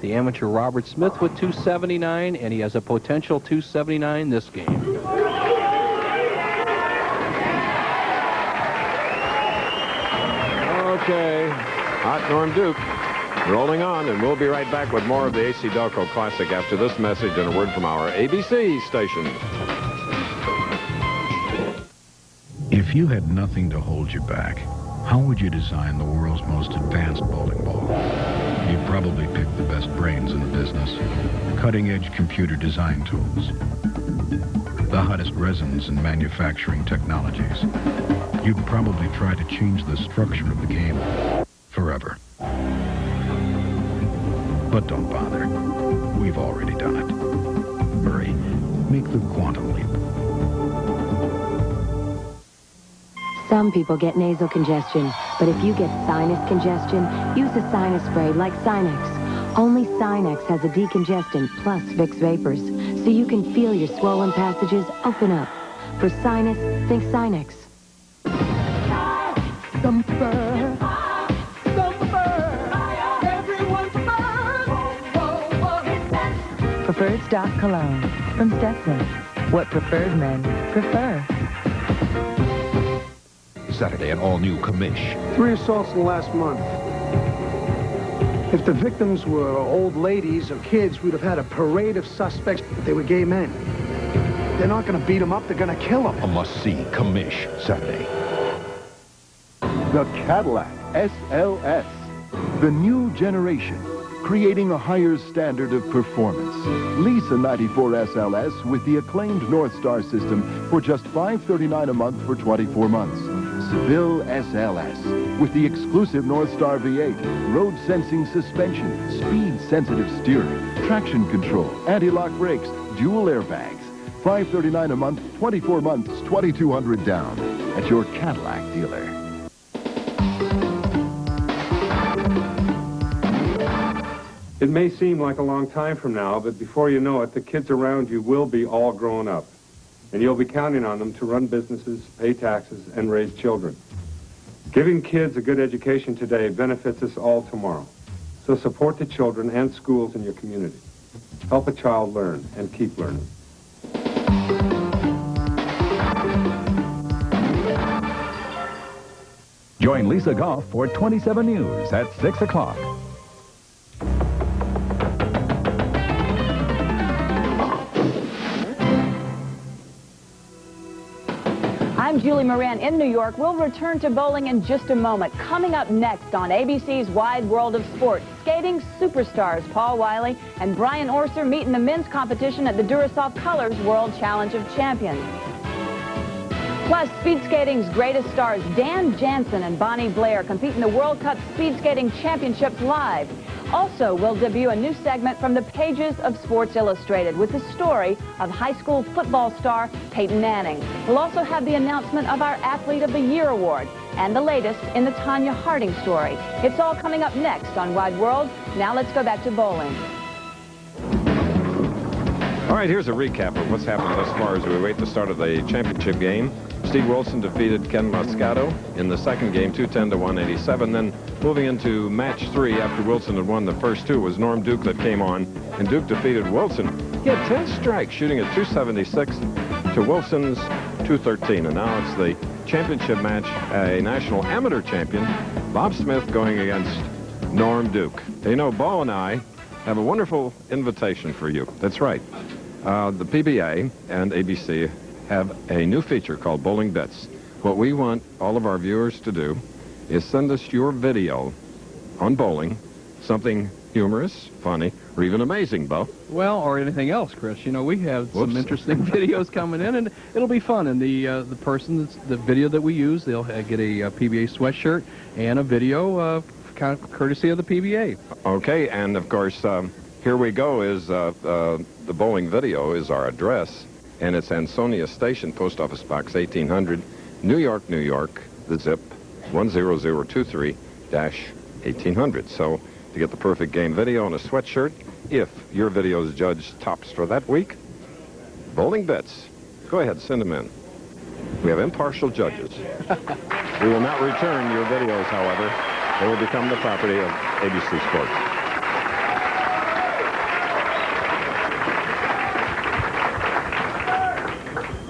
the amateur Robert Smith, with 279, and he has a potential 279 this game. Okay, hot Norm Duke rolling on, and we'll be right back with more of the AC Delco Classic after this message and a word from our ABC station. If you had nothing to hold you back, how would you design the world's most advanced bowling ball? You'd probably pick the best brains in the business, cutting-edge computer design tools, the hottest resins and manufacturing technologies. You'd probably try to change the structure of the game forever. But don't bother. We've already done it. Hurry. Make the quantum leap. Some people get nasal congestion, but But if you get sinus congestion, use a sinus spray like Sinex. Only Sinex has a decongestant plus Vicks Vapors, so you can feel your swollen passages open up. For sinus, think Sinex. Some prefer, some prefer, everyone's Preferred Stock Cologne from Stetson. What preferred men prefer. Saturday, an all-new Commish. 3 assaults in the last month. If the victims were old ladies or kids, we'd have had a parade of suspects, but they were gay men. They're not going to beat them up, they're going to kill them. A must-see Commish Saturday. The Cadillac SLS. The new generation, creating a higher standard of performance. Lease a 94 SLS with the acclaimed North Star system for just $539 a month for 24 months. Seville SLS with the exclusive North Star V8, road sensing suspension, speed sensitive steering, traction control, anti-lock brakes, dual airbags. $539 a month, 24 months, $2,200 down at your Cadillac dealer. It may seem like a long time from now, but before you know it, the kids around you will be all grown up. And you'll be counting on them to run businesses, pay taxes, and raise children. Giving kids a good education today benefits us all tomorrow. So support the children and schools in your community. Help a child learn and keep learning. Join Lisa Goff for 27 News at 6 o'clock. I'm Julie Moran in New York. We'll return to bowling in just a moment. Coming up next on ABC's Wide World of Sport, skating superstars Paul Wiley and Brian Orser meet in the men's competition at the Durasol Colors World Challenge of Champions. Plus, speed skating's greatest stars Dan Jansen and Bonnie Blair compete in the World Cup Speed Skating Championships live. Also, we'll debut a new segment from the pages of Sports Illustrated with the story of high school football star Peyton Manning. We'll also have the announcement of our Athlete of the Year award and the latest in the Tanya Harding story. It's all coming up next on Wide World. Now let's go back to bowling. All right, here's a recap of what's happened thus far as we await the start of the championship game. Steve Wilson defeated Ken Muscato in the second game, 210 to 187. Then moving into match 3 after Wilson had won the first 2 was Norm Duke that came on, and Duke defeated Wilson. He had 10 strikes, shooting at 276 to Wilson's 213. And now it's the championship match, a national amateur champion, Bob Smith, going against Norm Duke. You know, Bo and I have a wonderful invitation for you. That's right. The PBA and ABC have a new feature called Bowling Bits. What we want all of our viewers to do is send us your video on bowling, something humorous, funny, or even amazing, Bo. Well, or anything else, Chris. You know, we have some interesting videos coming in, and it'll be fun. And the person that's the video that we use, they'll get a PBA sweatshirt and a video kind of courtesy of the PBA. Okay, and of course, here we go is the bowling video is our address. And it's Ansonia Station, Post Office Box 1800, New York, New York, the zip 10023-1800. So to get the perfect game video and a sweatshirt, if your video is judged tops for that week, Bowling Bits. Go ahead, send them in. We have impartial judges. We will not return your videos, however. They will become the property of ABC Sports.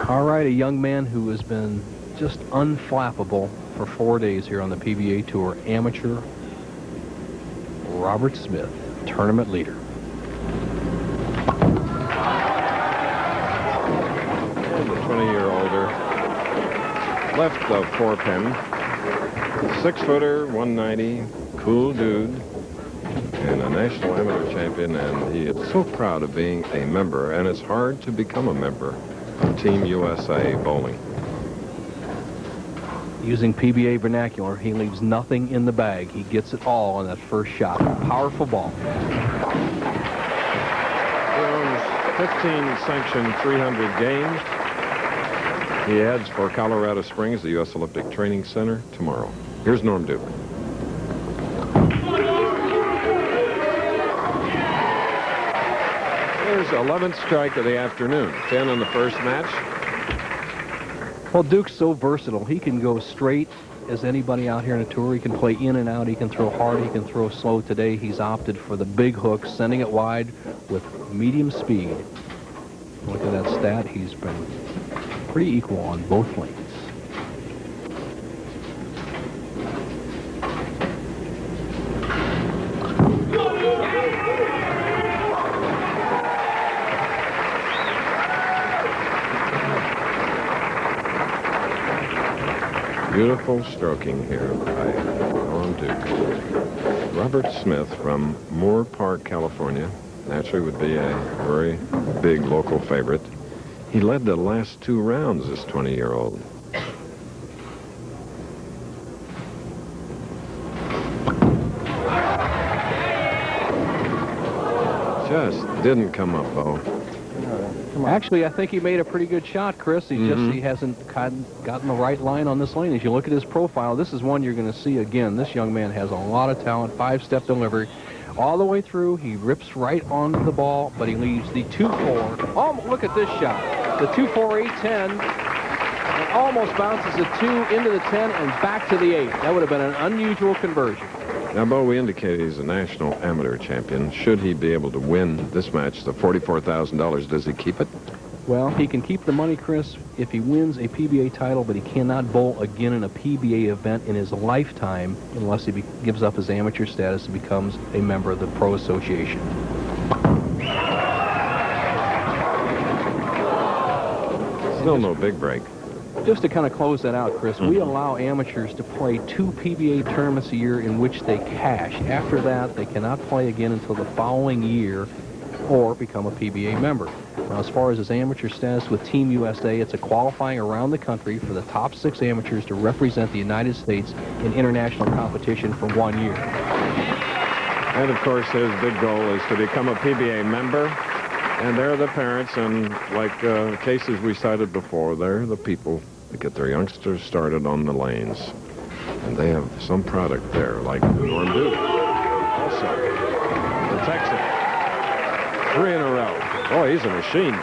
All right, a young man who has been just unflappable for 4 days here on the PBA Tour, amateur Robert Smith, tournament leader. The 20-year-older left of 4-pin, 6-footer, 190, cool dude, and a national amateur champion, and he is so proud of being a member, and it's hard to become a member of Team USA Bowling. Using PBA vernacular, he leaves nothing in the bag. He gets it all on that first shot. Powerful ball. He owns 15 sanctioned 300 games. He heads for Colorado Springs, the U.S. Olympic Training Center, tomorrow. Here's Norm Duke. Here's 11th strike of the afternoon. 10 in the first match. Well, Duke's so versatile. He can go straight as anybody out here in the tour. He can play in and out. He can throw hard. He can throw slow. Today, he's opted for the big hook, sending it wide with medium speed. Look at that stat. He's been pretty equal on both lanes. Beautiful stroking here by Norm Duke. Robert Smith from Moore Park, California, naturally would be a very big local favorite. He led the last 2 rounds, this 20-year-old. Just didn't come up, Bo. Actually, I think he made a pretty good shot, Chris. He hasn't gotten the right line on this lane. As you look at his profile, this is one you're going to see again. This young man has a lot of talent. 5-step delivery. All the way through, he rips right on the ball, but he leaves the 2-4. Oh, look at this shot. The 2-4, 8-10. And almost bounces the 2 into the 10 and back to the 8. That would have been an unusual conversion. Now, Bo, we indicated he's a national amateur champion. Should he be able to win this match, the $44,000, does he keep it? Well, he can keep the money, Chris, if he wins a PBA title, but he cannot bowl again in a PBA event in his lifetime unless he gives up his amateur status and becomes a member of the Pro Association. Still no big break. Just to kind of close that out, Chris, we allow amateurs to play 2 PBA tournaments a year in which they cash. After that, they cannot play again until the following year or become a PBA member. Now, as far as his amateur status with Team USA, it's a qualifying around the country for the top 6 amateurs to represent the United States in international competition for 1 year. And, of course, his big goal is to become a PBA member. And they're the parents, and like cases we cited before, they're the people that get their youngsters started on the lanes. And they have some product there, like Norm Duke. Also, the Texan. 3 in a row. Boy, he's a machine.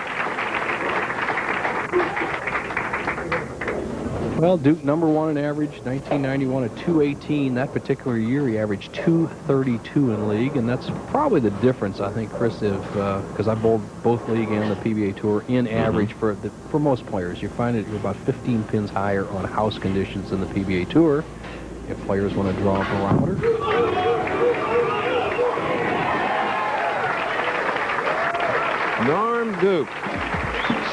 Well, Duke #1 in average, 1991 at 218. That particular year, he averaged 232 in league, and that's probably the difference, I think, Chris, because I bowled both league and the PBA Tour in average for most players. You find that you're about 15 pins higher on house conditions than the PBA Tour if players want to draw a barometer. Norm Duke,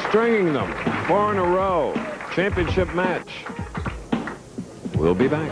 stringing them 4 in a row. Championship match. We'll be back.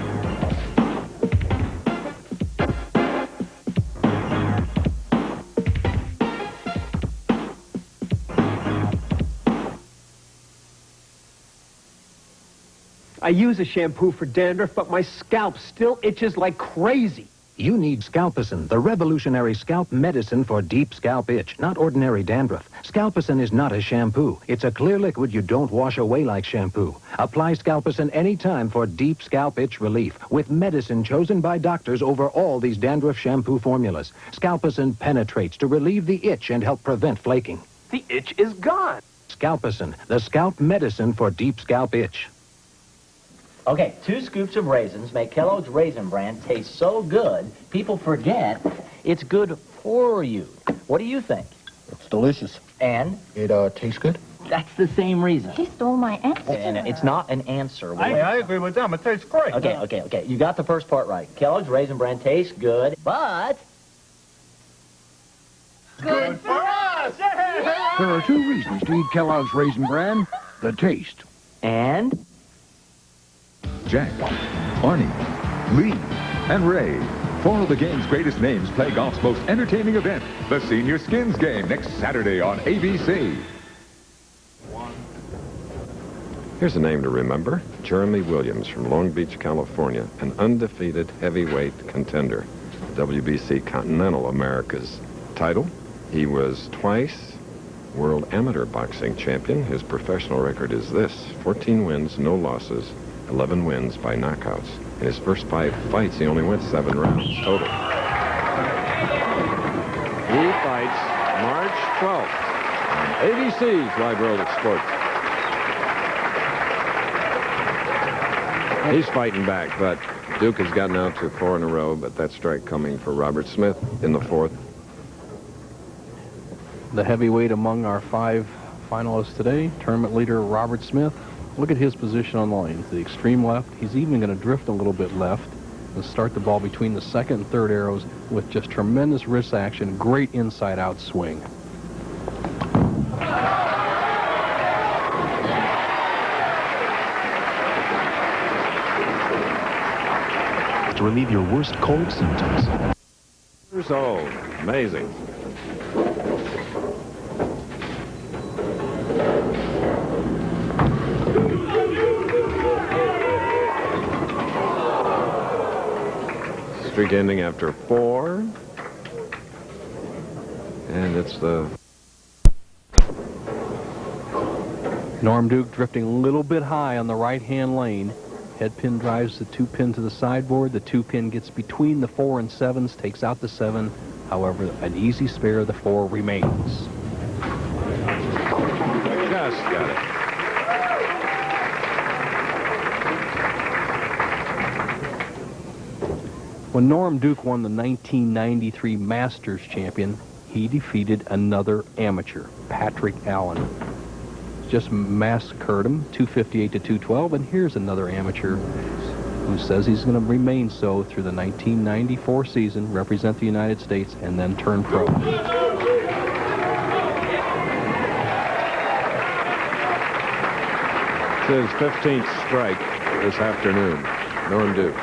I use a shampoo for dandruff, but my scalp still itches like crazy. You need Scalpicin, the revolutionary scalp medicine for deep scalp itch, not ordinary dandruff. Scalpicin is not a shampoo. It's a clear liquid you don't wash away like shampoo. Apply Scalpicin anytime for deep scalp itch relief, with medicine chosen by doctors over all these dandruff shampoo formulas. Scalpicin penetrates to relieve the itch and help prevent flaking. The itch is gone. Scalpicin, the scalp medicine for deep scalp itch. Okay, 2 scoops of raisins make Kellogg's Raisin Bran taste so good, people forget it's good for you. What do you think? It's delicious. And? It tastes good. That's the same reason. He stole my answer. And it's not an answer. I agree with them. It tastes great. Okay. You got the first part right. Kellogg's Raisin Bran tastes good, but... Good for us! There are 2 reasons to eat Kellogg's Raisin Bran. The taste. And? Jack, Arnie, Lee, and Ray. 4 of the game's greatest names play golf's most entertaining event, the Senior Skins Game, next Saturday on ABC. Here's a name to remember. Jeremy Williams from Long Beach, California, an undefeated heavyweight contender. WBC Continental America's title. He was twice World Amateur Boxing Champion. His professional record is this: 14 wins, no losses, 11 wins by knockouts. In his first 5 fights, he only went 7 rounds total. He fights March 12th on ABC's Wide World of Sports. He's fighting back, but Duke has gotten out to 4 in a row, but that strike coming for Robert Smith in the 4th. The heavyweight among our 5 finalists today, tournament leader Robert Smith. Look at his position on the line. To the extreme left. He's even going to drift a little bit left and start the ball between the 2nd and 3rd arrows with just tremendous wrist action, great inside-out swing. To relieve your worst cold symptoms. Years old. Amazing. Streak ending after 4. And it's the... Norm Duke drifting a little bit high on the right-hand lane. Head pin drives the 2-pin to the sideboard. The 2-pin gets between the 4 and 7s, takes out the 7. However, an easy spare of the 4 remains. Just got it. When Norm Duke won the 1993 Masters champion, he defeated another amateur, Patrick Allen. Just massacred him, 258 to 212, and here's another amateur who says he's going to remain so through the 1994 season, represent the United States, and then turn pro. It's his 15th strike this afternoon. Norm Duke.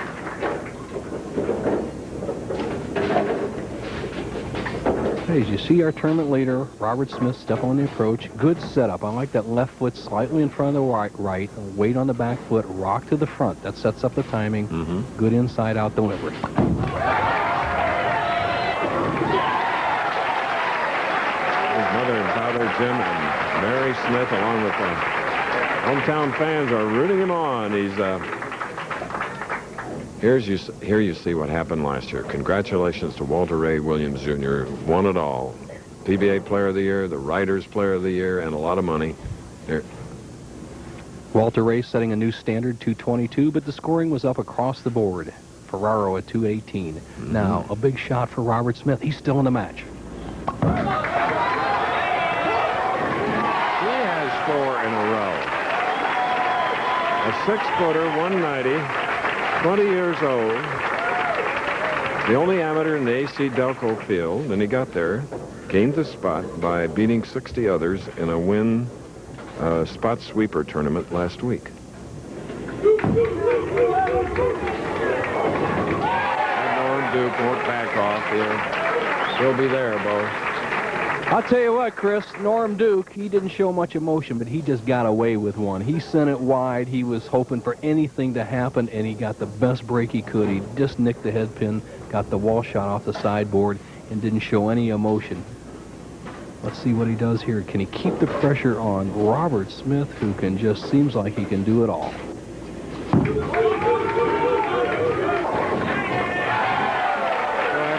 As you see our tournament leader, Robert Smith, step on the approach. Good setup. I like that left foot slightly in front of the right. Weight on the back foot, rock to the front. That sets up the timing. Good inside-out delivery. His mother and father, Jim and Mary Smith, along with the hometown fans, are rooting him on. He's Here you see what happened last year. Congratulations to Walter Ray Williams Jr., who won it all. PBA Player of the Year, the Writers Player of the Year, and a lot of money. Here. Walter Ray setting a new standard, 222, but the scoring was up across the board. Ferraro at 218. Now, a big shot for Robert Smith. He's still in the match. He has 4 in a row. A 6-footer, 190. 20 years old, the only amateur in the AC Delco field, and he got there, gained the spot by beating 60 others in a win spot sweeper tournament last week. And Norm Duke won't back off. He'll be there, Bo. I'll tell you what, Chris, Norm Duke, he didn't show much emotion, but he just got away with one. He sent it wide. He was hoping for anything to happen, and he got the best break he could. He just nicked the head pin, got the wall shot off the sideboard, and didn't show any emotion. Let's see what he does here. Can he keep the pressure on Robert Smith, who can just seems like he can do it all?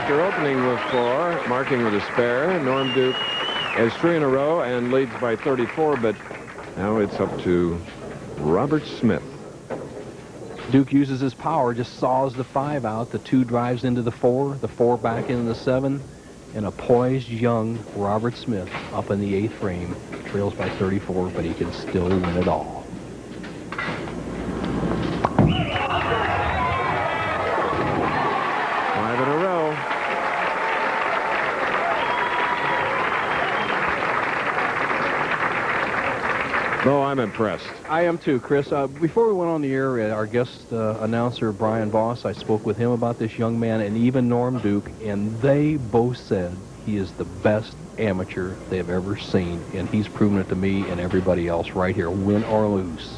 After opening with 4, marking with a spare, Norm Duke has 3 in a row and leads by 34, but now it's up to Robert Smith. Duke uses his power, just saws the 5 out. The 2 drives into the 4, the 4 back into the 7, and a poised young Robert Smith up in the 8th frame. Trails by 34, but he can still win it all. No, I'm impressed. I am too, Chris. Before we went on the air, our guest announcer, Brian Voss, I spoke with him about this young man and even Norm Duke, and they both said he is the best amateur they've ever seen, and he's proven it to me and everybody else right here, win or lose.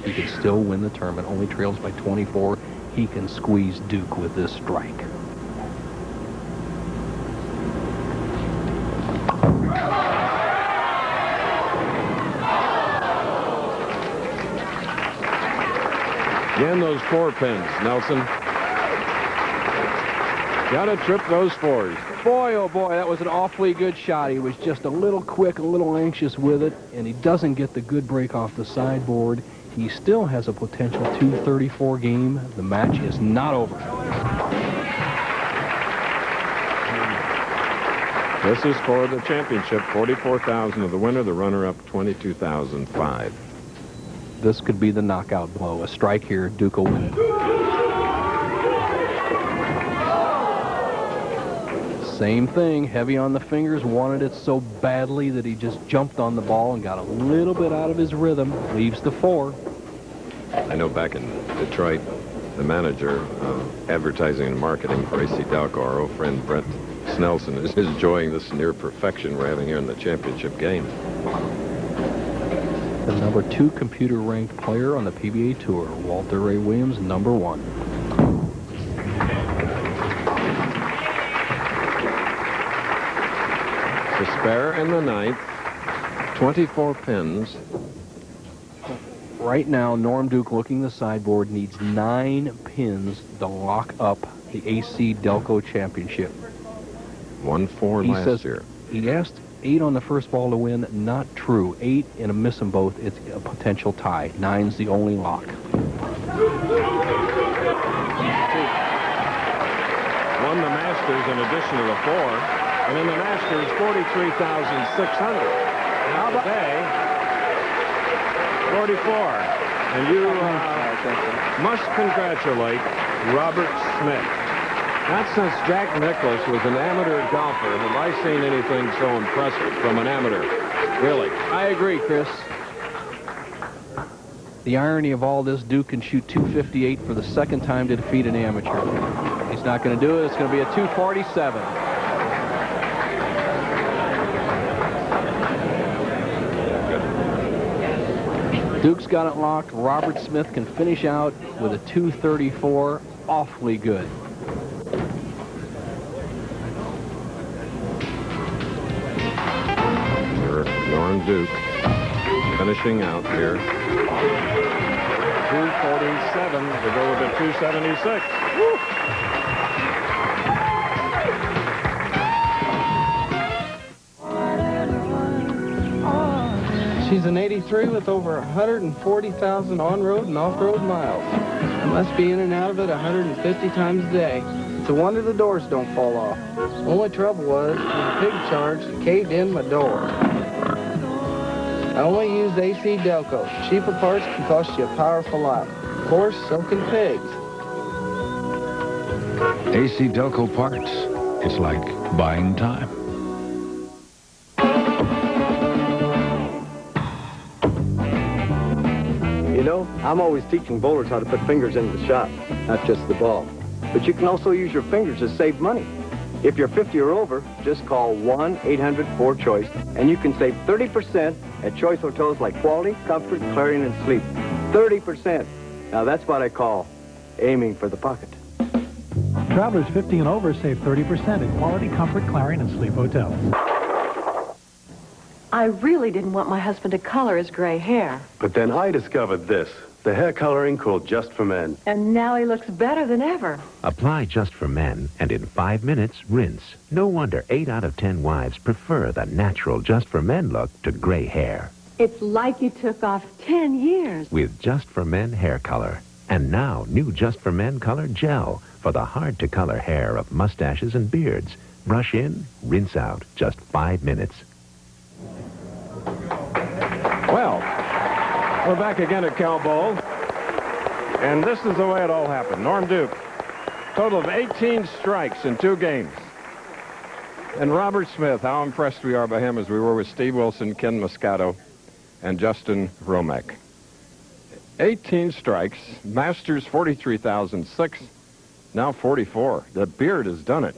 He can still win the tournament, only trails by 24. He can squeeze Duke with this strike. Again, those 4 pins, Nelson. Got to trip those 4s. Boy, oh boy, that was an awfully good shot. He was just a little quick, a little anxious with it, and he doesn't get the good break off the sideboard. He still has a potential 234 game. The match is not over. This is for the championship. 44,000 of the winner. The runner-up, 22,005. This could be the knockout blow. A strike here, Duke will win it. Same thing, heavy on the fingers, wanted it so badly that he just jumped on the ball and got a little bit out of his rhythm. Leaves the 4. I know back in Detroit, the manager of advertising and marketing for AC Delco, our old friend Brent Snelson, is enjoying this near perfection we're having here in the championship game. The number 2 computer-ranked player on the PBA Tour, Walter Ray Williams, number 1. The spare in the 9th, 24 pins. Right now, Norm Duke, looking the sideboard, needs 9 pins to lock up the AC Delco Championship. 1-4 last year. He asked 8 on the first ball to win. Not true. 8 and a miss them both. It's a potential tie. 9's the only lock. Won the Masters in addition to the 4. And in the Masters, 43,600. Now today, 44. And you must congratulate Robert Smith. Not since Jack Nicklaus was an amateur golfer have I seen anything so impressive from an amateur. Really. I agree, Chris. The irony of all this, Duke can shoot 258 for the 2nd time to defeat an amateur. He's not going to do it. It's going to be a 247. Duke's got it locked. Robert Smith can finish out with a 234. Awfully good. Norm Duke finishing out here. 247 to go with a 276. Woo! She's an 83 with over 140,000 on-road and off-road miles. I must be in and out of it 150 times a day. It's a wonder the doors don't fall off. Only trouble was when the pig charge caved in my door. I only use AC Delco. Cheaper parts can cost you a powerful lot. Horse, silk, and pigs. AC Delco parts. It's like buying time. You know, I'm always teaching bowlers how to put fingers into the shot, not just the ball. But you can also use your fingers to save money. If you're 50 or over, just call 1-800-4CHOICE, and you can save 30% at choice hotels like Quality, Comfort, Clarion, and Sleep. 30%. Now that's what I call aiming for the pocket. Travelers 50 and over save 30% at Quality, Comfort, Clarion, and Sleep hotels. I really didn't want my husband to color his gray hair. But then I discovered this, the hair coloring called Just for Men. And now he looks better than ever. Apply Just for Men, and in 5 minutes, rinse. No wonder 8 out of 10 wives prefer the natural Just for Men look to gray hair. It's like you took off 10 years. With Just for Men hair color. And now, new Just for Men color gel for the hard-to-color hair of mustaches and beards. Brush in, rinse out, just 5 minutes. Well, we're back again at Cal Bowl. And this is the way it all happened. Norm Duke, total of 18 strikes in 2 games. And Robert Smith, how impressed we are by him as we were with Steve Wilson, Ken Muscato, and Justin Hromek. 18 strikes, Masters 43,006, now 44. The beard has done it.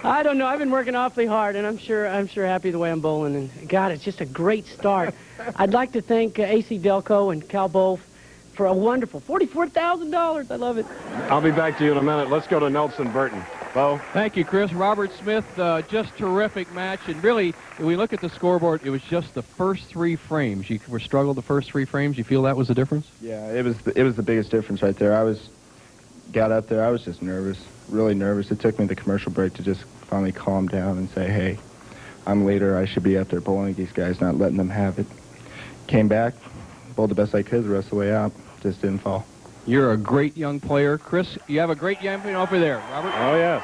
I don't know. I've been working awfully hard, and I'm sure happy the way I'm bowling. And God, it's just a great start. I'd like to thank AC Delco and Cal Bowl for a wonderful $44,000. I love it. I'll be back to you in a minute. Let's go to Nelson Burton. Bo? Thank you, Chris. Robert Smith, just terrific match. And really, when we look at the scoreboard, it was just the first 3 frames. You were struggled the first 3 frames. You feel that was the difference? Yeah, it was the biggest difference right there. Got up there, I was just nervous, really nervous. It took me the commercial break to just finally calm down and say, hey, I'm later. I should be up there bowling these guys, not letting them have it. Came back, bowled the best I could the rest of the way out. Just didn't fall. You're a great young player. Chris, you have a great champion over there. Robert? Oh, yes.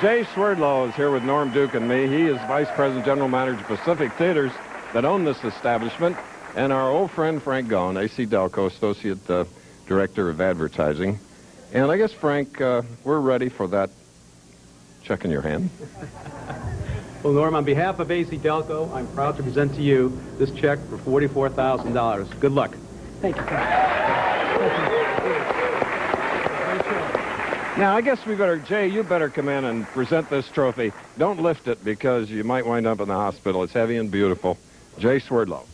Jay Swerdlow is here with Norm Duke and me. He is Vice President, General Manager, Pacific Theaters, that own this establishment. And our old friend, Frank Gone, AC Delco, Associate Director of Advertising. And I guess, Frank, we're ready for that check in your hand. Well, Norm, on behalf of AC Delco, I'm proud to present to you this check for $44,000. Good luck. Thank you. Now, I guess we better, Jay, you better come in and present this trophy. Don't lift it because you might wind up in the hospital. It's heavy and beautiful. Jay Swerdlow.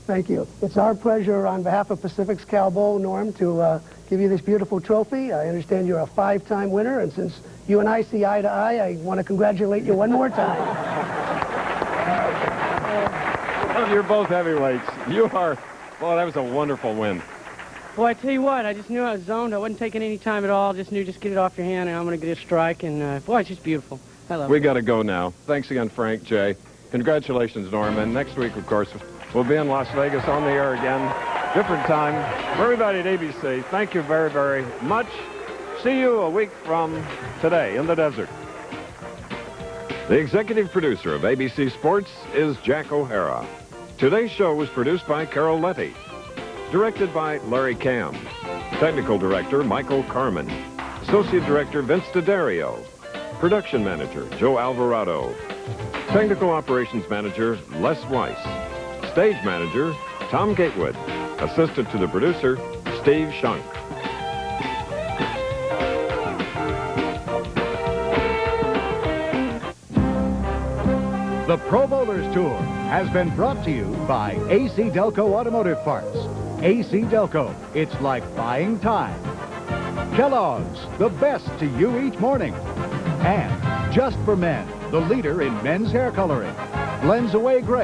Thank you. It's our pleasure on behalf of Pacific's Cal Bowl, Norm, to give you this beautiful trophy. I understand you're a 5-time winner, and since you and I see eye to eye, I want to congratulate you one more time. Well, you're both heavyweights. You are, well, that was a wonderful win. Boy, I tell you what, I just knew I was zoned. I wasn't taking any time at all. Just knew just get it off your hand, and I'm going to get a strike. And, boy, it's just beautiful. I love it. We got to go now. Thanks again, Frank, Jay. Congratulations, Norm. And next week, of course, we'll be in Las Vegas on the air again. Different time. For everybody at ABC, thank you very, very much. See you a week from today in the desert. The executive producer of ABC Sports is Jack O'Hara. Today's show was produced by Carol Letty. Directed by Larry Cam. Technical Director Michael Carmen. Associate Director Vince D'Addario. Production Manager Joe Alvarado. Technical Operations Manager Les Weiss. Stage Manager Tom Gatewood. Assistant to the producer Steve Shunk. The Pro Bowlers Tour has been brought to you by AC Delco Automotive Parts. AC Delco, it's like buying time. Kellogg's, the best to you each morning. And Just for Men, the leader in men's hair coloring. Blends away gray.